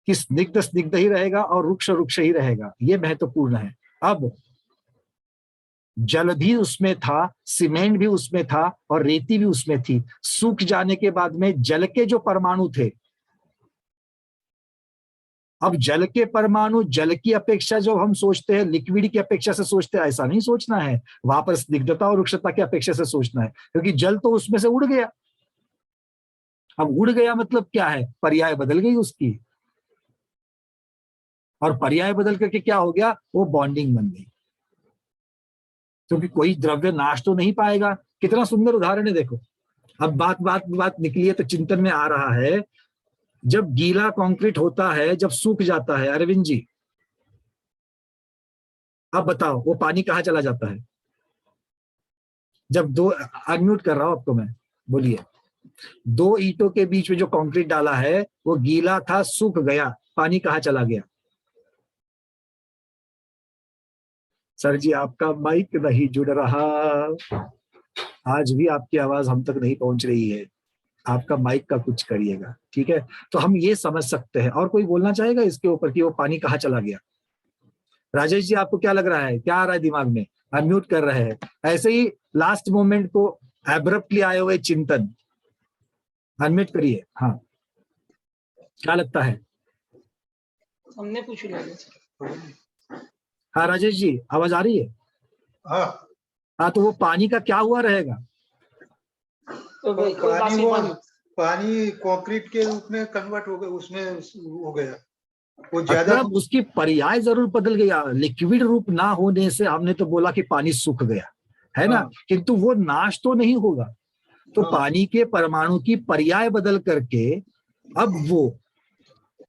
कि स्निग्ध स्निग्ध ही रहेगा और रुक्ष रुक्ष ही रहेगा, ये महत्वपूर्ण है। अब जल भी उसमें था, सीमेंट भी उसमें था, और रेती भी उसमें थी। सूख जाने के बाद में जल के जो परमाणु थे, अब जल के परमाणु जल की अपेक्षा जो हम सोचते हैं, लिक्विड की अपेक्षा से सोचते हैं, ऐसा नहीं सोचना है। वहां पर स्निग्धता और रुक्षता की अपेक्षा से सोचना है, क्योंकि जल तो उसमें से उड़ गया। अब उड़ गया मतलब क्या है? पर्याय बदल गई उसकी, और पर्याय बदल करके क्या हो गया? वो बॉन्डिंग बन गई, क्योंकि कोई द्रव्य नाश तो नहीं पाएगा। कितना सुंदर उदाहरण है, देखो। अब बात बात बात निकली है तो चिंतन में आ रहा है। जब गीला कंक्रीट होता है, जब सूख जाता है, अरविंद जी अब बताओ, वो पानी कहाँ चला जाता है? जब दो, अनम्यूट कर रहा हूं आपको मैं, बोलिए। 2 ईंटों के बीच में जो कंक्रीट डाला है वो गीला था, सूख गया, पानी कहाँ चला गया? सर जी, आपका माइक नहीं जुड़ रहा, आज भी आपकी आवाज हम तक नहीं पहुंच रही है। आपका माइक का कुछ करिएगा, ठीक है? तो हम ये समझ सकते हैं। और कोई बोलना चाहेगा इसके ऊपर कि वो पानी कहाँ चला गया? राजेश जी, आपको क्या लग रहा है, क्या आ रहा है दिमाग में? अनम्यूट कर रहे हैं। ऐसे ही लास्ट मोमेंट को एब्रप्टली आए हुए चिंतन, अनम्यूट करिए। हाँ, क्या लगता है? हमने पूछा। हाँ राजेश जी, आवाज आ रही है? हाँ, तो वो पानी का क्या हुआ रहेगा? तो पानी कंक्रीट के रूप में कन्वर्ट हो गया, उसमें हो गया, वो ज्यादा, मतलब उसकी पर्याय जरूर बदल गया। लिक्विड रूप ना होने से हमने तो बोला कि पानी सूख गया, है ना? किंतु वो नाश तो नहीं होगा। तो पानी के परमाणु की पर्याय बदल करके अब वो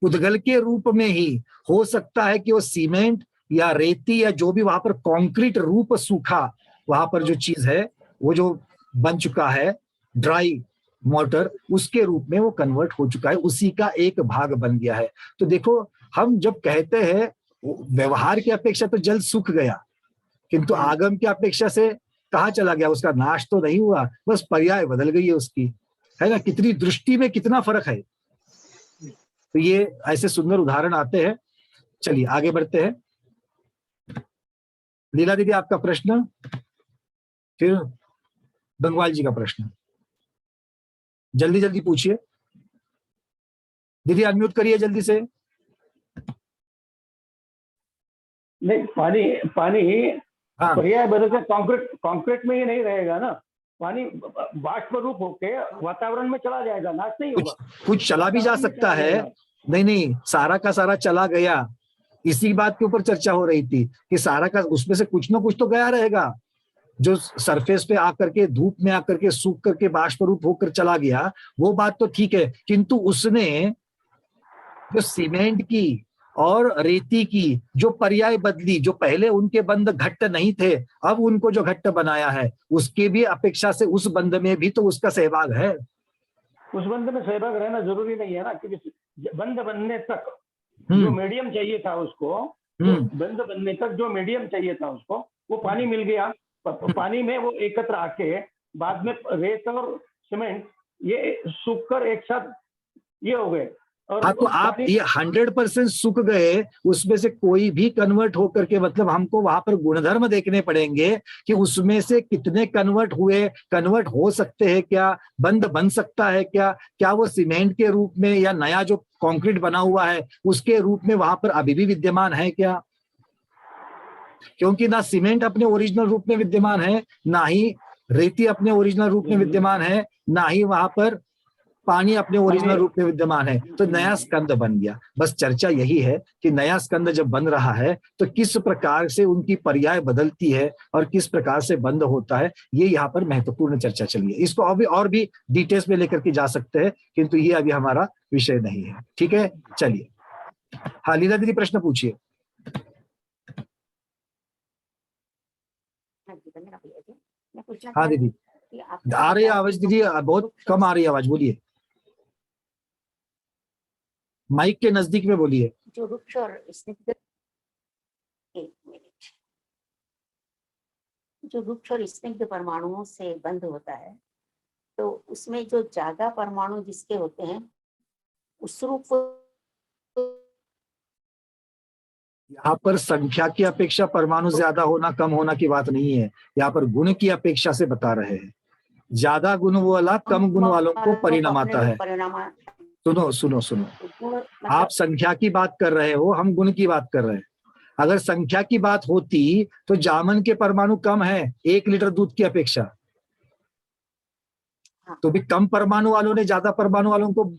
उद्गल के रूप में ही हो सकता है कि वो सीमेंट या रेती या जो भी वहां पर कंक्रीट रूप सूखा, वहां पर जो चीज है वो जो बन चुका है ड्राई मोटर, उसके रूप में वो कन्वर्ट हो चुका है, उसी का एक भाग बन गया है। तो देखो, हम जब कहते हैं व्यवहार की अपेक्षा तो जल सूख गया, किंतु आगम की अपेक्षा से कहाँ चला गया? उसका नाश तो नहीं हुआ, बस पर्याय बदल गई है उसकी, है ना? कितनी दृष्टि में कितना फर्क है। तो ये ऐसे सुंदर उदाहरण आते हैं। चलिए आगे बढ़ते हैं। लीला दीदी, आपका प्रश्न, फिर बंगवाल जी का प्रश्न, जल्दी जल्दी पूछिए। दीदी अनम्यूट करिए जल्दी से। नहीं, पानी पानी हाँ पर्याय बदल से कंक्रीट में ही नहीं रहेगा ना, पानी बाष्प रूप होके वातावरण में चला जाएगा, नाश नहीं होगा। कुछ चला भी जा वातावरण में सकता चला है। जाएगा। नहीं, सारा का सारा चला गया, इसी बात के ऊपर चर्चा हो रही थी कि सारा का उसमें से कुछ ना कुछ तो गया रहेगा। जो सरफेस पे आकर के धूप में आकर के सूख करके बाष्प रूप होकर चला गया, वो बात तो ठीक है, किंतु उसने जो सीमेंट की और रेती की जो पर्याय बदली, जो पहले उनके बंध घट्ट नहीं थे, अब उनको जो घट्ट बनाया है, उसके भी अपेक्षा से उस बंध में भी तो उसका सहभाग है। उस बंध में सहभाग रहना जरूरी नहीं है ना, क्योंकि बंध बनने तक जो मीडियम चाहिए था उसको, बंध बनने तक जो मीडियम चाहिए था उसको, वो पानी मिल गया। पानी में वो एकत्र आके बाद में रेत और सीमेंट ये सूख कर एक साथ ये हो गए। और हाँ, तो आप ये 100% सूख गए, उसमें से कोई भी कन्वर्ट होकर के, मतलब हमको वहां पर गुणधर्म देखने पड़ेंगे कि उसमें से कितने कन्वर्ट हुए, कन्वर्ट हो सकते हैं क्या, बंद बन सकता है क्या वो सीमेंट के रूप में या नया जो कंक्रीट बना हुआ है उसके रूप में वहां पर अभी भी विद्यमान है क्या? क्योंकि ना सीमेंट अपने ओरिजिनल रूप में विद्यमान है, ना ही रेती अपने ओरिजिनल रूप में विद्यमान है, ना ही वहां पर पानी अपने ओरिजिनल रूप में विद्यमान है। तो नया स्कंद बन गया। बस चर्चा यही है कि नया स्कंद जब बन रहा है तो किस प्रकार से उनकी पर्याय बदलती है और किस प्रकार से बंद होता है, ये यहाँ पर महत्वपूर्ण चर्चा चली है। इसको अभी और भी डिटेल्स में लेकर के जा सकते हैं, किंतु ये अभी हमारा विषय नहीं है। ठीक है, चलिए। हाँ लीला दीदी, प्रश्न पूछिए। हाँ दीदी, आ रही है आवाज दीदी, बहुत कम आ रही है आवाज, बोलिए। माइक के नजदीक में बोलिए। जो वृक्ष और स्निग्ध, एक मिनट, जो वृक्ष और स्निग्ध परमाणुओं से बंध होता है, तो उसमें जो ज्यादा परमाणु जिसके होते हैं उस रूप, यहाँ पर संख्या की अपेक्षा परमाणु ज्यादा होना कम होना की बात नहीं है, यहाँ पर गुण की अपेक्षा से बता रहे हैं। ज्यादा गुण वाला कम गुण वालों को परिणाम आता है। सुनो सुनो सुनो, आप संख्या की बात कर रहे हो, हम गुण की बात कर रहे हैं। अगर संख्या की बात होती तो जामन के परमाणु कम है 1 लीटर दूध की अपेक्षा, तो भी कम परमाणु वालों ने ज्यादा परमाणु वालों को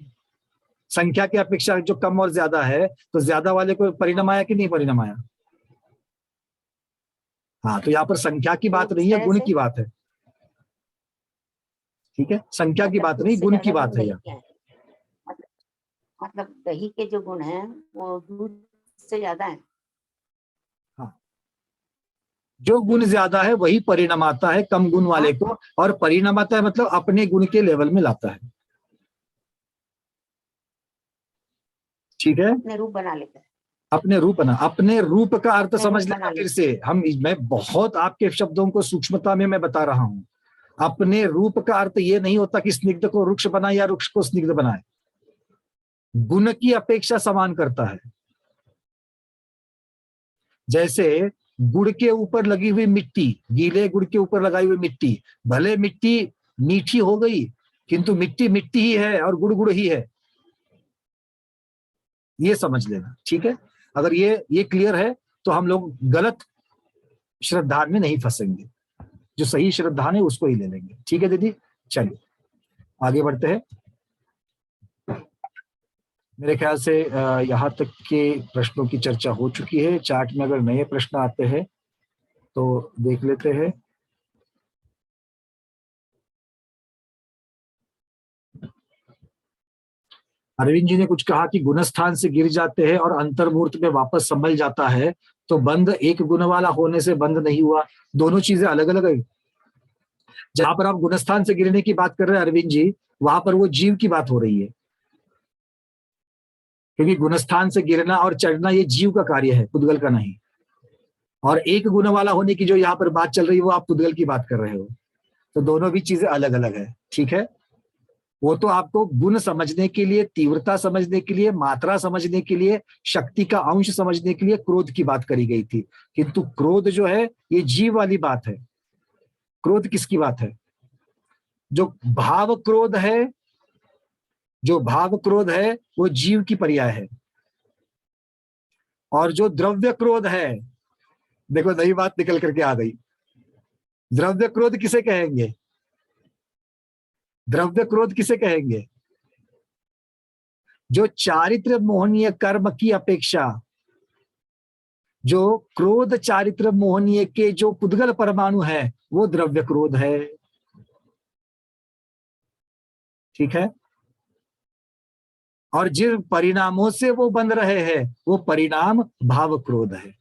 संख्या की अपेक्षा जो कम और ज्यादा है, तो ज्यादा वाले को परिणाम आया कि नहीं परिणाम आया? हाँ, तो यहाँ पर संख्या की बात नहीं है, गुण की बात है। ठीक है, संख्या की बात नहीं, गुण की बात है यहाँ। मतलब दही के जो गुण हैं वो दूध से ज्यादा है। हाँ, जो गुण ज्यादा है वही परिणाम आता है कम गुण वाले को, और परिणाम आता है मतलब अपने गुण के लेवल में लाता है। ठीक है, अपने रूप बना लेता है। अपने रूप बना, अपने रूप का अर्थ समझ लेना। फिर से मैं बहुत आपके शब्दों को सूक्ष्मता में मैं बता रहा हूं। अपने रूप का अर्थ ये नहीं होता कि स्निग्ध को वृक्ष बनाए या वृक्ष को स्निग्ध बनाए, गुण की अपेक्षा समान करता है। जैसे गुड़ के ऊपर लगी हुई मिट्टी, गीले गुड़ के ऊपर लगाई हुई मिट्टी, भले मिट्टी मीठी हो गई किंतु मिट्टी मिट्टी ही है और गुड़ गुड़ ही है, ये समझ लेना। ठीक है, अगर ये क्लियर है तो हम लोग गलत श्रद्धा में नहीं फंसेंगे, जो सही श्रद्धा है उसको ही ले लेंगे। ठीक है दीदी, चलिए आगे बढ़ते हैं। मेरे ख्याल से यहाँ तक के प्रश्नों की चर्चा हो चुकी है। चार्ट में अगर नए प्रश्न आते हैं तो देख लेते हैं। अरविंद जी ने कुछ कहा कि गुणस्थान से गिर जाते हैं और अंतर्मूर्त में वापस संभल जाता है, तो बंध एक गुण वाला होने से बंध नहीं हुआ। दोनों चीजें अलग अलग है। जहां पर आप गुणस्थान से गिरने की बात कर रहे हैं अरविंद जी, वहां पर वो जीव की बात हो रही है, क्योंकि गुणस्थान से गिरना और चढ़ना ये जीव का कार्य है, पुद्गल का नहीं। और एक गुण वाला होने की जो यहाँ पर बात चल रही है वो आप पुद्गल की बात कर रहे हो, तो दोनों भी चीजें अलग अलग है। ठीक है, वो तो आपको गुण समझने के लिए, तीव्रता समझने के लिए, मात्रा समझने के लिए, शक्ति का अंश समझने के लिए क्रोध की बात करी गई थी, किंतु क्रोध जो है ये जीव वाली बात है। क्रोध किसकी बात है? जो भाव क्रोध है, जो भाव क्रोध है वो जीव की पर्याय है, और जो द्रव्य क्रोध है देखो नई बात निकल करके आ गई। द्रव्य क्रोध किसे कहेंगे? द्रव्य क्रोध किसे कहेंगे? जो चारित्र मोहनीय कर्म की अपेक्षा, जो क्रोध चारित्र मोहनीय के जो पुद्गल परमाणु है वो द्रव्य क्रोध है। ठीक है। और जिन परिणामों से वो बन रहे हैं वो परिणाम भाव क्रोध है।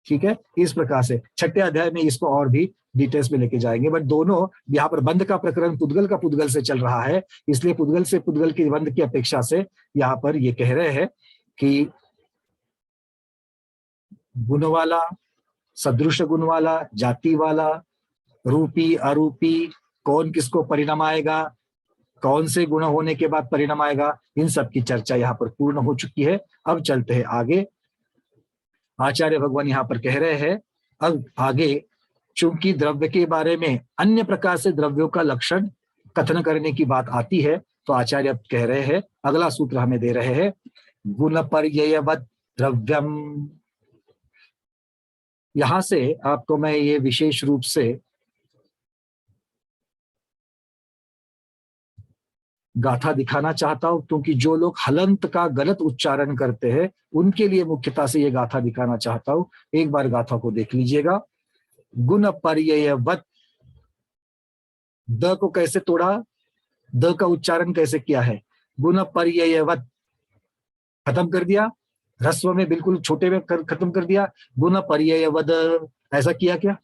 ठीक है। इस प्रकार से छठे अध्याय में इसको और भी डिटेल्स में लेके जाएंगे, बट दोनों यहाँ पर बंध का प्रकरण पुद्गल का पुद्गल से चल रहा है, इसलिए पुद्गल से पुद्गल की बंध की अपेक्षा से यहाँ पर ये कह रहे हैं कि गुण वाला, सदृश गुण वाला, जाति वाला, रूपी अरूपी, कौन किसको परिणाम आएगा, कौन से गुण होने के बाद परिणाम आएगा, इन सब की चर्चा यहाँ पर पूर्ण हो चुकी है। अब चलते हैं आगे। आचार्य भगवान यहाँ पर कह रहे हैं अब आगे, चूंकि द्रव्य के बारे में अन्य प्रकार से द्रव्यों का लक्षण कथन करने की बात आती है, तो आचार्य अब कह रहे हैं, अगला सूत्र हमें दे रहे हैं, गुण पर्ययवत् द्रव्यम। यहां से आपको मैं ये विशेष रूप से गाथा दिखाना चाहता हूं, क्योंकि जो लोग हलंत का गलत उच्चारण करते हैं उनके लिए मुख्यता से ये गाथा दिखाना चाहता हूं। एक बार गाथा को देख लीजिएगा। गुण पर्ययवत्, द को कैसे तोड़ा, द का उच्चारण कैसे किया है, गुण पर्ययवत् खत्म कर दिया, ह्रस्व में बिल्कुल छोटे में खत्म कर दिया, गुण पर्ययवद, ऐसा किया क्या?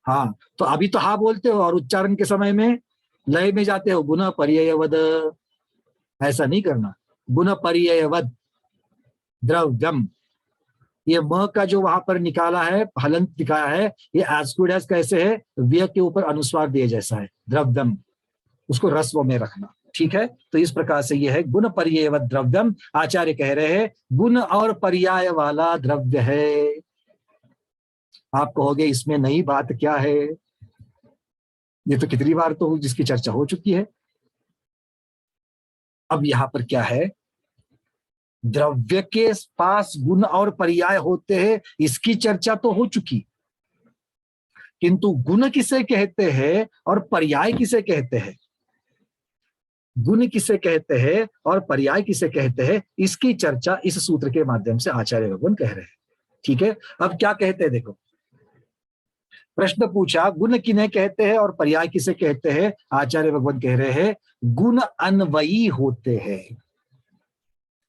हाँ, तो अभी तो हाँ बोलते हो और उच्चारण के समय में लय में जाते हो, गुण पर्ययवद, ऐसा नहीं करना। गुण पर्ययवद द्रव्यम, ये म का जो वहां पर निकाला है, हलंत दिखाया है, ये एज गुड एज कैसे है, व्यय के ऊपर अनुस्वार दिए जैसा है, द्रव्यम, उसको रस्व में रखना। ठीक है। तो इस प्रकार से ये है गुण पर्ययवत् द्रव्यम। आचार्य कह रहे हैं गुण और पर्याय वाला द्रव्य है। आप कहोगे इसमें नई बात क्या है, ये तो कितनी बार तो जिसकी चर्चा हो चुकी है। अब यहां पर क्या है, द्रव्य के पास गुण और पर्याय होते हैं, इसकी चर्चा तो हो चुकी, किंतु गुण किसे कहते हैं और पर्याय किसे कहते हैं, गुण किसे कहते हैं और पर्याय किसे कहते हैं, इसकी चर्चा इस सूत्र के माध्यम से आचार्य भगवान कह रहे हैं। ठीक है। अब क्या कहते हैं देखो, प्रश्न पूछा गुण किन्हें कहते हैं और पर्याय किसे कहते हैं। आचार्य भगवान कह रहे हैं गुण अन्वयी होते हैं।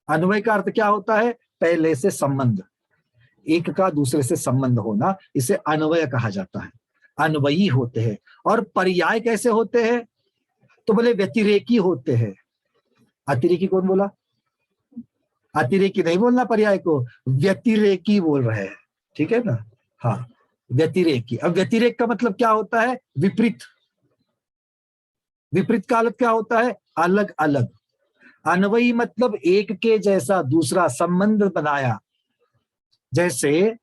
अन्वय का अर्थ क्या होता है, पहले से संबंध, एक का दूसरे से संबंध होना, इसे अन्वय कहा जाता है। अन्वयी होते हैं। और पर्याय कैसे होते हैं, तो बोले व्यतिरेकी होते हैं। अतिरेकी कौन बोला, अतिरेकी नहीं बोलना, पर्याय को व्यतिरेकी बोल रहे हैं। ठीक है ना। हाँ, व्यतिरेकी। अब व्यतिरेक का मतलब क्या होता है, विपरीत। विपरीत का अलग क्या होता है, अलग अलग। अन्वयी मतलब एक के जैसा दूसरा संबंध बनाया, जैसे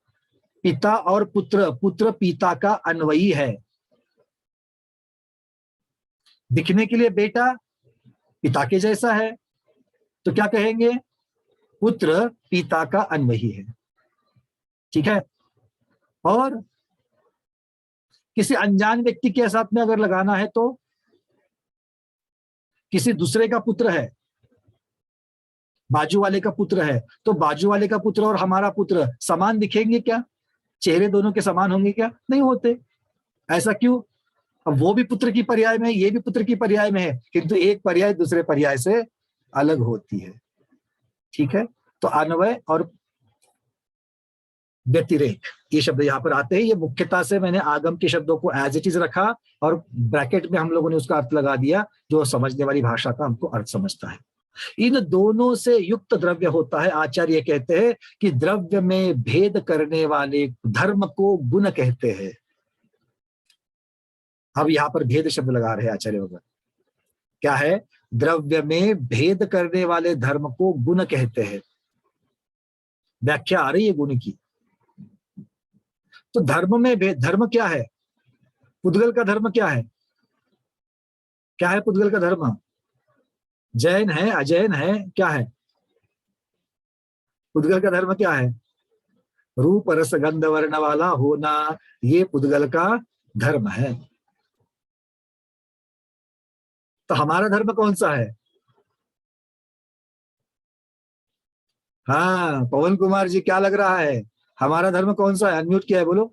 पिता और पुत्र, पुत्र पिता का अन्वयी है। दिखने के लिए बेटा पिता के जैसा है, तो क्या कहेंगे, पुत्र पिता का अन्वयी है। ठीक है। और किसी अनजान व्यक्ति के साथ में अगर लगाना है तो किसी दूसरे का पुत्र है, बाजू वाले का पुत्र है, तो बाजू वाले का पुत्र और हमारा पुत्र समान दिखेंगे क्या, चेहरे दोनों के समान होंगे क्या, नहीं होते। ऐसा क्यों, अब वो भी पुत्र की पर्याय में है, ये भी पुत्र की पर्याय में है, किंतु एक पर्याय दूसरे पर्याय से अलग होती है। ठीक है। तो अन्वय और व्यतिरेक ये शब्द यहाँ पर आते हैं। ये मुख्यता से मैंने आगम के शब्दों को एज इट इज रखा और ब्रैकेट में हम लोगों ने उसका अर्थ लगा दिया, जो समझने वाली भाषा का हमको अर्थ समझता है। इन दोनों से युक्त द्रव्य होता है। आचार्य कहते हैं कि द्रव्य में भेद करने वाले धर्म को गुण कहते हैं। अब यहाँ पर भेद शब्द लगा रहे हैं आचार्य भगवान, क्या है, द्रव्य में भेद करने वाले धर्म को गुण कहते हैं। व्याख्या आ रही है गुण की। तो धर्म में भेद, धर्म क्या है, पुद्गल का धर्म क्या है, क्या है पुद्गल का धर्म, जैन है, अजैन है, क्या है पुद्गल का धर्म, क्या है, रूप रस गंध वर्ण वाला होना, ये पुद्गल का धर्म है। तो हमारा धर्म कौन सा है? हाँ पवन कुमार जी, क्या लग रहा है, हमारा धर्म कौन सा है? अनम्यूट किया है, बोलो।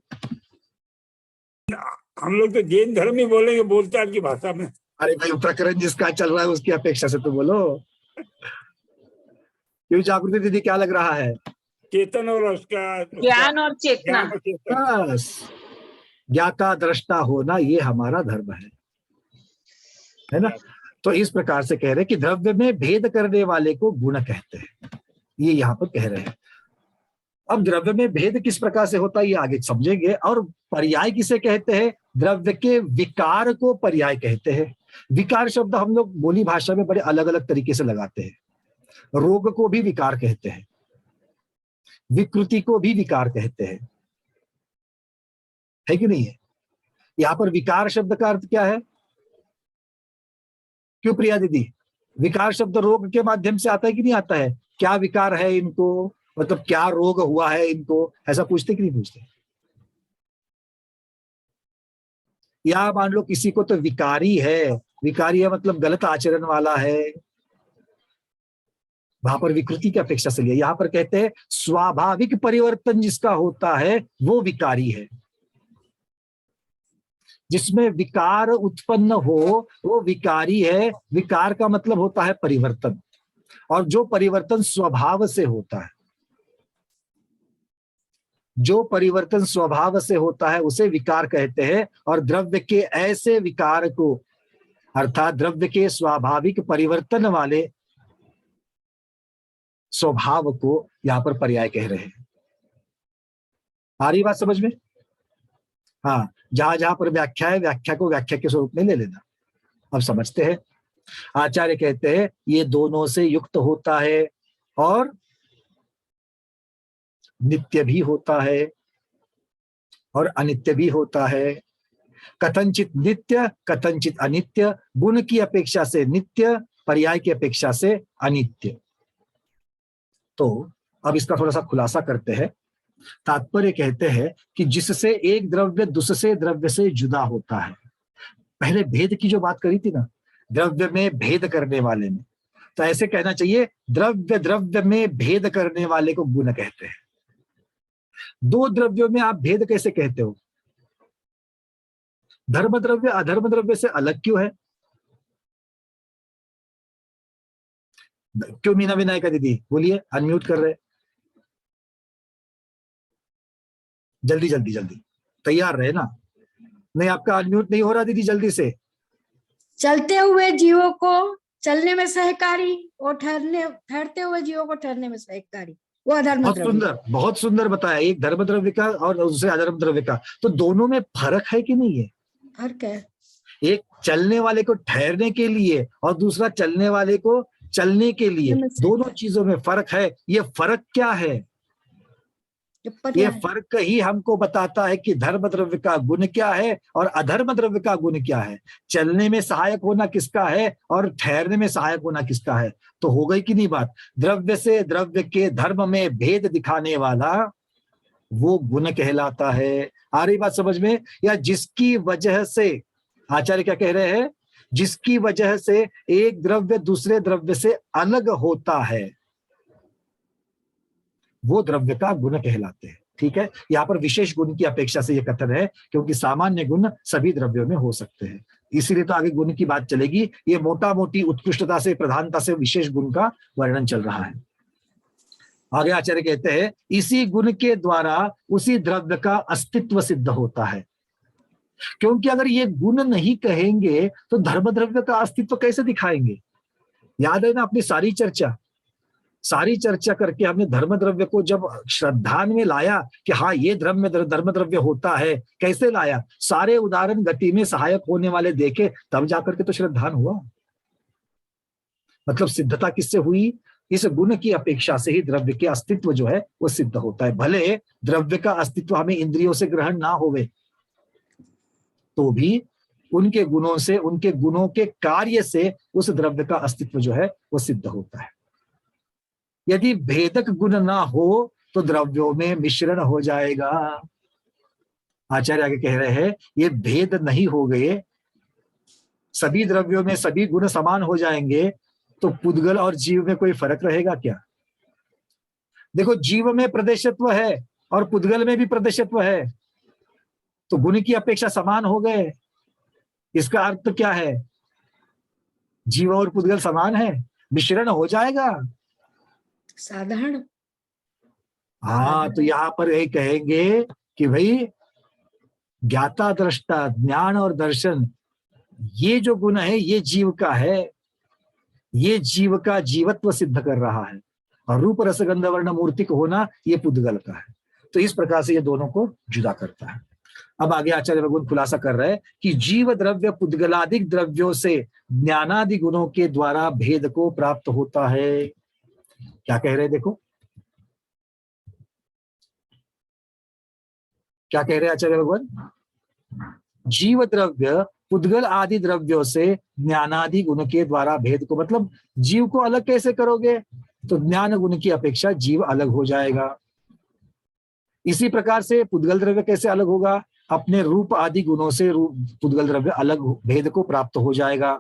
हम लोग तो जैन धर्म ही बोलेंगे बोलचाल की भाषा में। अरे भाई प्रकरण जिसका चल रहा है उसकी अपेक्षा से तो बोलो। क्यों जागृति दीदी, क्या लग रहा है? चेतन और उसका ज्ञान और चेतना। ज्ञान और चेतन। बस ज्ञाता दृष्टा होना, ये हमारा धर्म है ना। तो इस प्रकार से कह रहे कि द्रव्य में भेद करने वाले को गुण कहते हैं, ये यहाँ पर कह रहे हैं। अब द्रव्य में भेद किस प्रकार से होता है ये आगे समझेंगे। और पर्याय किसे कहते हैं? द्रव्य के विकार को पर्याय कहते हैं। विकार शब्द हम लोग बोली भाषा में बड़े अलग अलग तरीके से लगाते हैं। रोग को भी विकार कहते हैं, विकृति को भी विकार कहते हैं, है कि नहीं है? यहाँ पर विकार शब्द का अर्थ क्या है? क्यों प्रिया दीदी, विकार शब्द रोग के माध्यम से आता है कि नहीं आता है? क्या विकार है इनको, मतलब क्या रोग हुआ है इनको, ऐसा पूछते कि नहीं पूछते? या मान लो किसी को तो विकारी है, विकारी है मतलब गलत आचरण वाला है, वहां पर विकृति की अपेक्षा से लिया। यहाँ पर कहते हैं स्वाभाविक परिवर्तन जिसका होता है वो विकारी है। जिसमें विकार उत्पन्न हो वो विकारी है। विकार का मतलब होता है परिवर्तन, और जो परिवर्तन स्वभाव से होता है, जो परिवर्तन स्वभाव से होता है उसे विकार कहते हैं। और द्रव्य के ऐसे विकार को, अर्थात द्रव्य के स्वाभाविक परिवर्तन वाले स्वभाव को यहां पर पर्याय कह रहे हैं। आ रही बात समझ में? हाँ, जहां जहां पर व्याख्या है व्याख्या को व्याख्या के स्वरूप में ले लेना। अब समझते हैं। आचार्य कहते हैं ये दोनों से युक्त होता है और नित्य भी होता है और अनित्य भी होता है। कथनचित नित्य कथनचित अनित्य, गुण की अपेक्षा से नित्य, पर्याय की अपेक्षा से अनित्य। तो अब इसका थोड़ा सा खुलासा करते हैं। तात्पर्य कहते हैं कि जिससे एक द्रव्य दूसरे द्रव्य से जुदा होता है। पहले भेद की जो बात करी थी ना, द्रव्य में भेद करने वाले में, तो ऐसे कहना चाहिए द्रव्य द्रव्य में भेद करने वाले को गुण कहते हैं। दो द्रव्यों में आप भेद कैसे कहते हो? धर्म द्रव्य अधर्म द्रव्य से अलग क्यों है? क्यों मीना विनायका दीदी बोलिए, अनम्यूट कर रहे, जल्दी जल्दी जल्दी तैयार रहे ना। नहीं आपका अनम्यूट नहीं हो रहा दीदी, जल्दी से। चलते हुए जीवों को चलने में सहकारी और ठहरते हुए जीवों को ठहरने में सहकारी, वो अधर्म बहुत द्रव्य। सुंदर, बहुत सुंदर बताया। एक धर्म द्रव्य का और दूसरे अधर्म द्रव्य का, तो दोनों में फर्क है कि नहीं है? फर्क है। एक चलने वाले को ठहरने के लिए और दूसरा चलने वाले को चलने के लिए, दोनों चीजों में फर्क है। ये फर्क क्या है? ये फर्क ही हमको बताता है कि धर्म द्रव्य का गुण क्या है और अधर्म द्रव्य का गुण क्या है। चलने में सहायक होना किसका है और ठहरने में सहायक होना किसका है। तो हो गई कि नहीं बात? द्रव्य से द्रव्य के धर्म में भेद दिखाने वाला वो गुण कहलाता है। आ रही बात समझ में? या जिसकी वजह से, आचार्य क्या कह रहे हैं, जिसकी वजह से एक द्रव्य दूसरे द्रव्य से अलग होता है वो द्रव्य का गुण कहलाते हैं। ठीक है, यहाँ पर विशेष गुण की अपेक्षा से ये कथन है, क्योंकि सामान्य गुण सभी द्रव्यों में हो सकते हैं, इसीलिए तो आगे गुण की बात चलेगी। ये मोटा मोटी उत्कृष्टता से, प्रधानता से विशेष गुण का वर्णन चल रहा है। आगे आचार्य कहते हैं इसी गुण के द्वारा उसी द्रव्य का अस्तित्व सिद्ध होता है। क्योंकि अगर ये गुण नहीं कहेंगे तो धर्म द्रव्य का अस्तित्व कैसे दिखाएंगे? याद है ना अपनी सारी चर्चा करके हमने धर्म द्रव्य को जब श्रद्धा में लाया कि हाँ ये धर्म द्रव्य होता है, कैसे लाया? सारे उदाहरण गति में सहायक होने वाले देखे, तब जाकर के तो श्रद्धान हुआ। मतलब सिद्धता किससे हुई? इस गुण की अपेक्षा से ही द्रव्य के अस्तित्व जो है वो सिद्ध होता है। भले द्रव्य का अस्तित्व हमें इंद्रियों से ग्रहण ना होवे तो भी उनके गुणों से, उनके गुणों के कार्य से उस द्रव्य का अस्तित्व जो है वो सिद्ध होता है। यदि भेदक गुण ना हो तो द्रव्यों में मिश्रण हो जाएगा। आचार्य आगे कह रहे हैं ये भेद नहीं हो गए, सभी द्रव्यों में सभी गुण समान हो जाएंगे तो पुद्गल और जीव में कोई फर्क रहेगा क्या? देखो, जीव में प्रदेशत्व है और पुद्गल में भी प्रदेशत्व है, तो गुण की अपेक्षा समान हो गए। इसका अर्थ क्या है? जीव और पुद्गल समान है, मिश्रण हो जाएगा। साधारण। हाँ, तो यहाँ पर यही कहेंगे कि भाई ज्ञाता दृष्टा ज्ञान और दर्शन, ये जो गुण है ये जीव का है, ये जीव का जीवत्व सिद्ध कर रहा है, और रूप रस गंध वर्ण मूर्ति को होना ये पुद्गल का है। तो इस प्रकार से ये दोनों को जुदा करता है। अब आगे आचार्य भगवान खुलासा कर रहे हैं कि जीव द्रव्य पुद्गलादिक द्रव्यों से ज्ञानादि गुणों के द्वारा भेद को प्राप्त होता है। क्या कह रहे हैं? देखो क्या कह रहे हैं आचार्य भगवान? जीव द्रव्य पुद्गल आदि द्रव्यों से ज्ञानादि गुण के द्वारा भेद को, मतलब जीव को अलग कैसे करोगे? तो ज्ञान गुण की अपेक्षा जीव अलग हो जाएगा। इसी प्रकार से पुद्गल द्रव्य कैसे अलग होगा? अपने रूप आदि गुणों से पुद्गल द्रव्य अलग भेद को प्राप्त हो जाएगा।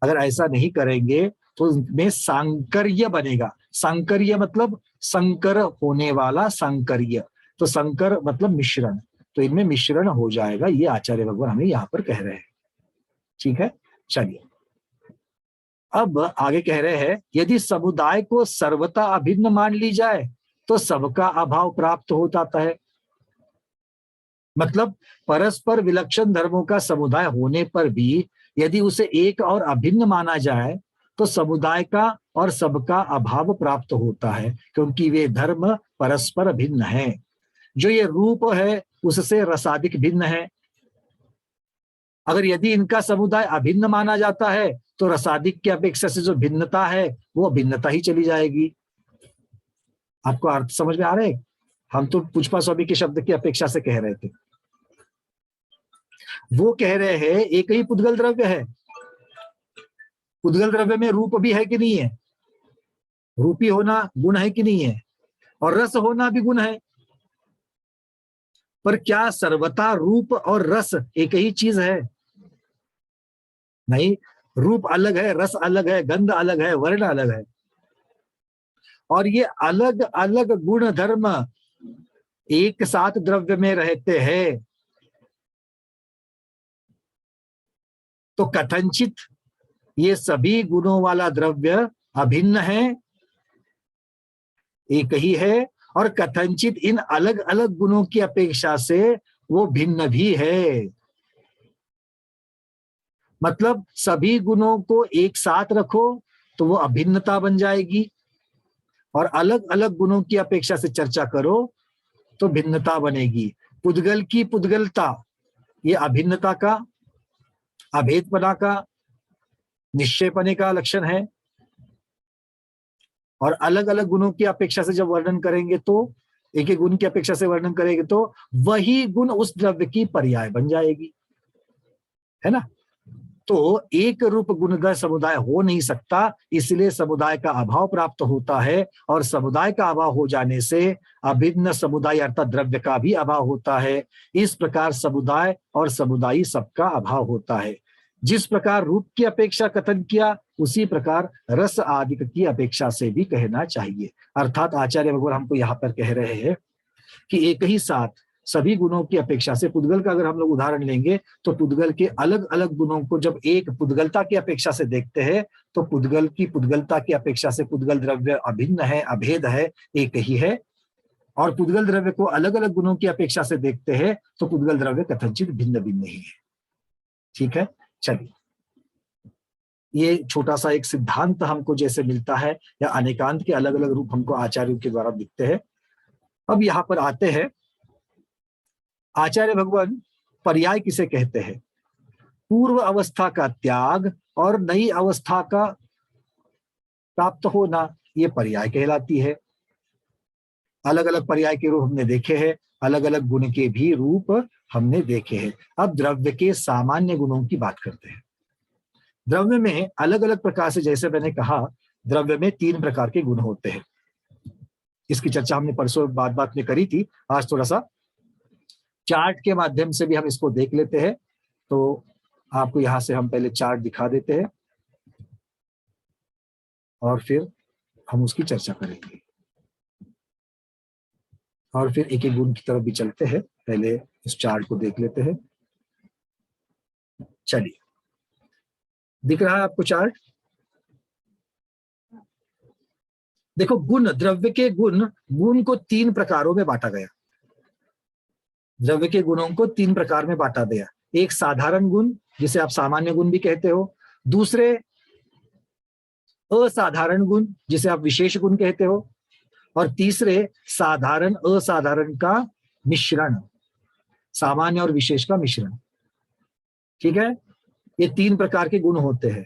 अगर ऐसा नहीं करेंगे तो इसमें सांकर्य बनेगा। सांकर्य मतलब संकर होने वाला सांकर्य, तो संकर मतलब मिश्रण, तो इनमें मिश्रण हो जाएगा। ये आचार्य भगवान हमें यहाँ पर कह रहे हैं। ठीक है, चलिए अब आगे कह रहे हैं यदि समुदाय को सर्वथा अभिन्न मान ली जाए तो सबका अभाव प्राप्त हो जाता है। मतलब परस्पर विलक्षण धर्मों का समुदाय होने पर भी यदि उसे एक और अभिन्न माना जाए तो समुदाय का और सबका अभाव प्राप्त होता है, क्योंकि वे धर्म परस्पर भिन्न हैं। जो ये रूप है उससे रसादिक भिन्न है। अगर यदि इनका समुदाय अभिन्न माना जाता है तो रसादिक की अपेक्षा से जो भिन्नता है वो भिन्नता ही चली जाएगी। आपको अर्थ समझ में आ रहा है? हम तो पुष्पा स्वामी के शब्द की अपेक्षा से कह रहे थे, वो कह रहे हैं एक ही पुद्गल द्रव्य है। पुद्गल द्रव्य में रूप भी है कि नहीं है? रूपी होना गुण है कि नहीं है? और रस होना भी गुण है। पर क्या सर्वथा रूप और रस एक ही चीज है? नहीं, रूप अलग है, रस अलग है, गंध अलग है, वर्ण अलग है। और ये अलग अलग गुण धर्म एक साथ द्रव्य में रहते हैं। तो कथनचित ये सभी गुणों वाला द्रव्य अभिन्न है, एक ही है, और कथनचित इन अलग अलग गुणों की अपेक्षा से वो भिन्न भी है। मतलब सभी गुणों को एक साथ रखो तो वो अभिन्नता बन जाएगी, और अलग अलग गुणों की अपेक्षा से चर्चा करो तो भिन्नता बनेगी। पुद्गल की पुद्गलता ये अभिन्नता का, अभेदपना का, निश्चयपने का लक्षण है। और अलग अलग गुणों की अपेक्षा से जब वर्णन करेंगे तो, एक एक गुण की अपेक्षा से वर्णन करेंगे तो वही गुण उस द्रव्य की पर्याय बन जाएगी, है ना। तो एक रूप गुणधर समुदाय हो नहीं सकता, इसलिए समुदाय का अभाव प्राप्त होता है, और समुदाय का अभाव हो जाने से अभिन्न समुदाय अर्थात द्रव्य का भी अभाव होता है। इस प्रकार समुदाय और समुदायी सबका अभाव होता है। जिस प्रकार रूप की अपेक्षा कथन किया उसी प्रकार रस आदि की अपेक्षा से भी कहना चाहिए। अर्थात आचार्य भगवान हमको यहाँ पर कह रहे हैं कि एक ही साथ सभी गुणों की अपेक्षा से, पुद्गल का अगर हम लोग उदाहरण लेंगे तो पुद्गल के अलग अलग गुणों को जब एक पुद्गलता की अपेक्षा से देखते हैं तो पुद्गल की पुद्गलता की अपेक्षा से पुद्गल द्रव्य अभिन्न है, अभेद है, एक ही है। और पुद्गल द्रव्य को अलग अलग गुणों की अपेक्षा से देखते हैं तो पुद्गल द्रव्य कथनचित भिन्न भिन्न ही है। ठीक है, चलिए ये छोटा सा एक सिद्धांत हमको जैसे मिलता है, या अनेकांत के अलग अलग रूप हमको आचार्यों के द्वारा दिखते हैं। अब यहाँ पर आते हैं आचार्य भगवान पर्याय किसे कहते हैं? पूर्व अवस्था का त्याग और नई अवस्था का प्राप्त होना, ये पर्याय कहलाती है। अलग अलग पर्याय के रूप हमने देखे हैं, अलग अलग गुण के भी रूप हमने देखे हैं। अब द्रव्य के सामान्य गुणों की बात करते हैं। द्रव्य में अलग अलग प्रकार से, जैसे मैंने कहा, द्रव्य में 3 प्रकार के गुण होते हैं। इसकी चर्चा हमने परसों बात में करी थी। आज थोड़ा सा चार्ट के माध्यम से भी हम इसको देख लेते हैं। तो आपको यहां से हम पहले चार्ट दिखा देते हैं और फिर हम उसकी चर्चा करेंगे, और फिर एक एक गुण की तरफ भी चलते हैं। पहले इस चार्ट को देख लेते हैं। चलिए, दिख रहा है आपको चार्ट? देखो, गुण, द्रव्य के गुण को 3 प्रकारों में बांटा गया। द्रव्य के गुणों को 3 प्रकार में बांटा गया। एक साधारण गुण, जिसे आप सामान्य गुण भी कहते हो। दूसरे असाधारण गुण, जिसे आप विशेष गुण कहते हो। और तीसरे साधारण असाधारण का मिश्रण, सामान्य और विशेष का मिश्रण। ठीक है, ये 3 प्रकार के गुण होते हैं।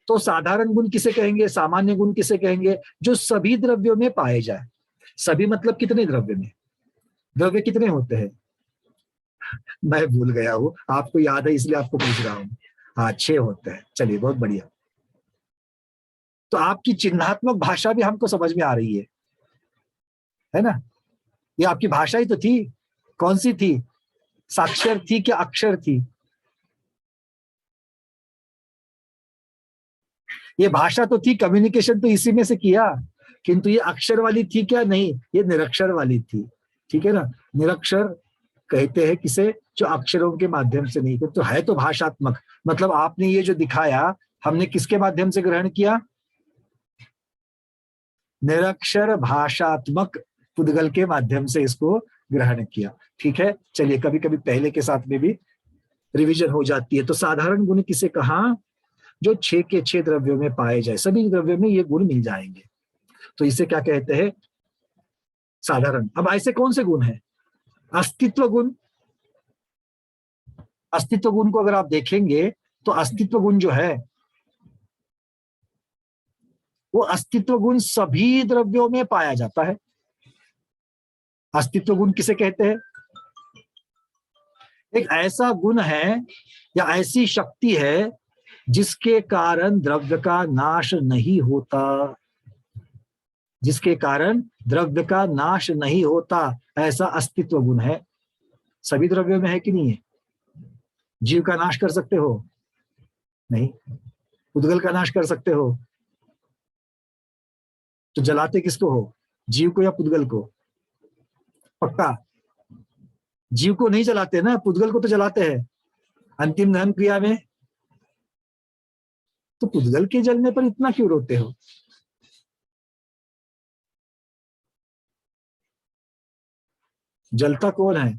तो साधारण गुण किसे कहेंगे, सामान्य गुण किसे कहेंगे? जो सभी द्रव्यों में पाए जाए। सभी मतलब कितने द्रव्य में? द्रव्य कितने होते हैं? मैं भूल गया हूं, आपको याद है इसलिए आपको पूछ रहा हूं। हाँ, 6 होते हैं। चलिए, बहुत बढ़िया। तो आपकी चिन्हात्मक भाषा भी हमको समझ में आ रही है ना? ये आपकी भाषा ही तो थी। कौन सी थी? साक्षर थी क्या अक्षर थी? ये भाषा तो थी, कम्युनिकेशन तो इसी में से किया, किंतु ये अक्षर वाली थी क्या? नहीं, ये निरक्षर वाली थी। ठीक है ना? निरक्षर कहते हैं किसे? जो अक्षरों के माध्यम से नहीं, तो है तो भाषात्मक। मतलब आपने ये जो दिखाया, हमने किसके माध्यम से ग्रहण किया? निरक्षर भाषात्मक पुद्गल के माध्यम से इसको ग्रहण किया। ठीक है, चलिए, कभी कभी पहले के साथ में भी रिवीजन हो जाती है। तो साधारण गुण किसे कहा? जो 6 के 6 द्रव्यों में पाए जाए, सभी द्रव्यों में ये गुण मिल जाएंगे, तो इसे क्या कहते हैं? साधारण। अब ऐसे कौन से गुण हैं? अस्तित्व गुण। अस्तित्व गुण को अगर आप देखेंगे तो अस्तित्व गुण जो है, वो अस्तित्व गुण सभी द्रव्यों में पाया जाता है। अस्तित्व गुण किसे कहते हैं? एक ऐसा गुण है या ऐसी शक्ति है जिसके कारण द्रव्य का नाश नहीं होता, जिसके कारण द्रव्य का नाश नहीं होता, ऐसा अस्तित्व गुण है। सभी द्रव्यों में है कि नहीं है? जीव का नाश कर सकते हो? नहीं। पुद्गल का नाश कर सकते हो? तो जलाते किसको हो? जीव को या पुद्गल को? पक्का जीव को नहीं जलाते ना, पुद्गल को तो जलाते हैं अंतिम दहन क्रिया में। तो पुद्गल के जलने पर इतना क्यों रोते हो? जलता कौन है,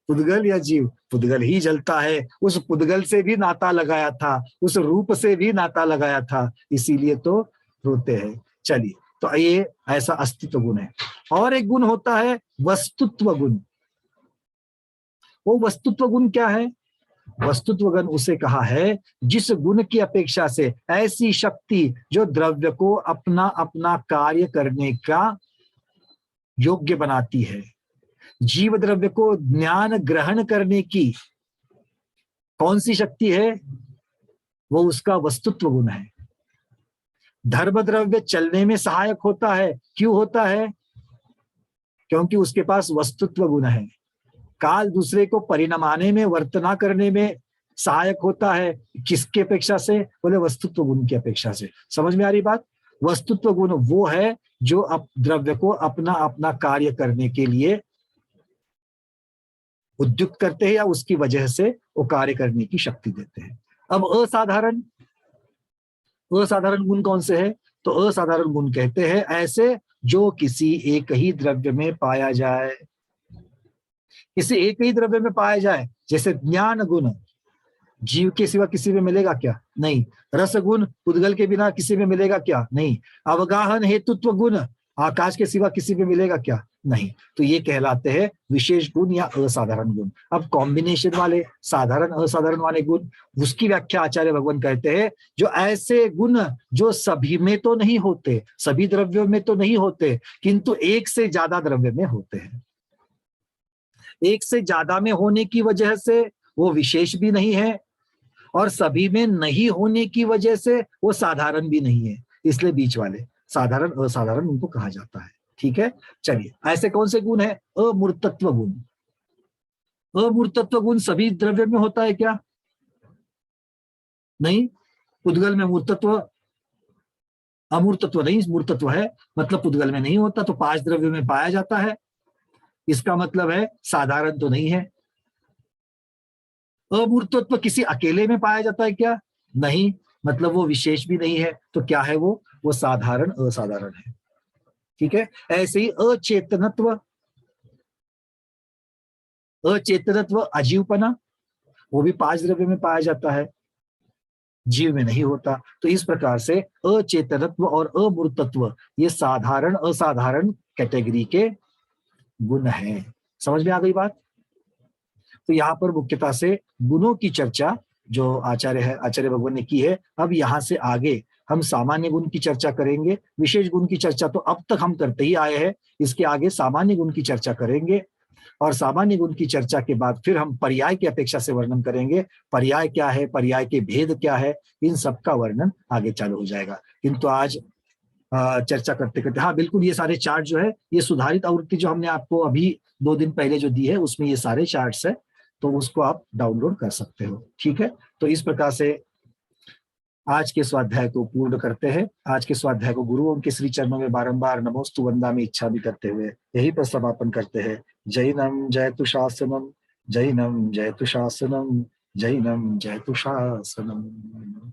पुद्गल या जीव? पुद्गल ही जलता है। उस पुद्गल से भी नाता लगाया था, उस रूप से भी नाता लगाया था, इसीलिए तो रोते हैं। चलिए, तो ये ऐसा अस्तित्व गुण है। और एक गुण होता है वस्तुत्व गुण। वो वस्तुत्व गुण क्या है? वस्तुत्व गुण उसे कहा है जिस गुण की अपेक्षा से ऐसी शक्ति जो द्रव्य को अपना अपना कार्य करने का योग्य बनाती है, जीव द्रव्य को ज्ञान ग्रहण करने की कौन सी शक्ति है? वो उसका वस्तुत्व गुण है। धर्म द्रव्य चलने में सहायक होता है। क्यों होता है? क्योंकि उसके पास वस्तुत्व गुण है। काल दूसरे को परिणमाने में, वर्तना करने में सहायक होता है। किसके अपेक्षा से? बोले वस्तुत्व गुण की अपेक्षा से। समझ में आ रही बात? वस्तुत्व गुण वो है जो द्रव्य को अपना अपना कार्य करने के लिए उद्युक्त करते हैं या उसकी वजह से वो कार्य करने की शक्ति देते हैं। अब असाधारण गुण कौन से है? तो असाधारण गुण कहते हैं ऐसे जो किसी एक ही द्रव्य में पाया जाए। किसी एक ही द्रव्य में पाया जाए, जैसे ज्ञान गुण जीव के सिवा किसी में मिलेगा क्या? नहीं। रस गुण पुद्गल के बिना किसी में मिलेगा क्या? नहीं। अवगाहन हेतुत्व गुण आकाश के सिवा किसी में मिलेगा क्या? नहीं। तो ये कहलाते हैं विशेष गुण या असाधारण गुण। अब कॉम्बिनेशन वाले साधारण असाधारण वाले गुण, उसकी व्याख्या आचार्य भगवान कहते हैं जो ऐसे गुण जो सभी में तो नहीं होते, सभी द्रव्यों में तो नहीं होते, किंतु एक से ज्यादा द्रव्य में होते हैं। एक से ज्यादा में होने की वजह से वो विशेष भी नहीं है और सभी में नहीं होने की वजह से वो साधारण भी नहीं है। इसलिए बीच वाले साधारण असाधारण उनको कहा जाता है। ठीक है, चलिए ऐसे कौन से गुण है? अमूर्तत्व गुण। अमूर्तत्व गुण सभी द्रव्य में होता है क्या? नहीं, पुद्गल में मूर्तत्व, अमूर्तत्व नहीं मूर्तत्व है, मतलब पुद्गल में नहीं होता, तो 5 द्रव्य में पाया जाता है। इसका मतलब है साधारण तो नहीं है। अमूर्तत्व किसी अकेले में पाया जाता है क्या? नहीं, मतलब वो विशेष भी नहीं है, तो क्या है वो साधारण असाधारण है। ठीक है, ऐसे ही अचेतनत्व, अचेतनत्व अजीवपना, वो भी 5 द्रव्य में पाया जाता है, जीव में नहीं होता। तो इस प्रकार से अचेतनत्व और अमूर्तत्व ये साधारण असाधारण कैटेगरी के गुण हैं। समझ में आ गई बात? तो यहाँ पर मुख्यतः से गुणों की चर्चा जो आचार्य भगवान ने की है। अब यहाँ से आगे हम सामान्य गुण की चर्चा करेंगे। विशेष गुण की चर्चा तो अब तक हम करते ही आए हैं, इसके आगे सामान्य गुण की चर्चा करेंगे, और सामान्य गुण की चर्चा के बाद फिर हम पर्याय की अपेक्षा से वर्णन करेंगे। पर्याय क्या है, पर्याय के भेद क्या है, इन सब का वर्णन आगे चालू हो जाएगा। किंतु आज चर्चा करते करते, हाँ बिल्कुल, ये सारे चार्ट जो है, ये सुधारित आवृत्ति जो हमने आपको अभी 2 दिन पहले जो दी है, उसमें ये सारे चार्ट्स है, तो उसको आप डाउनलोड कर सकते हो। ठीक है, तो इस प्रकार से आज के स्वाध्याय को पूर्ण करते हैं। आज के स्वाध्याय को गुरुओं के श्री चरणों में बारंबार नमोस्तु वंदामि इच्छा भी करते हुए यही पर समापन करते हैं। जैनम जयतु शासनम, जैनम जयतु शासनम, जैनम जयतु शासनम।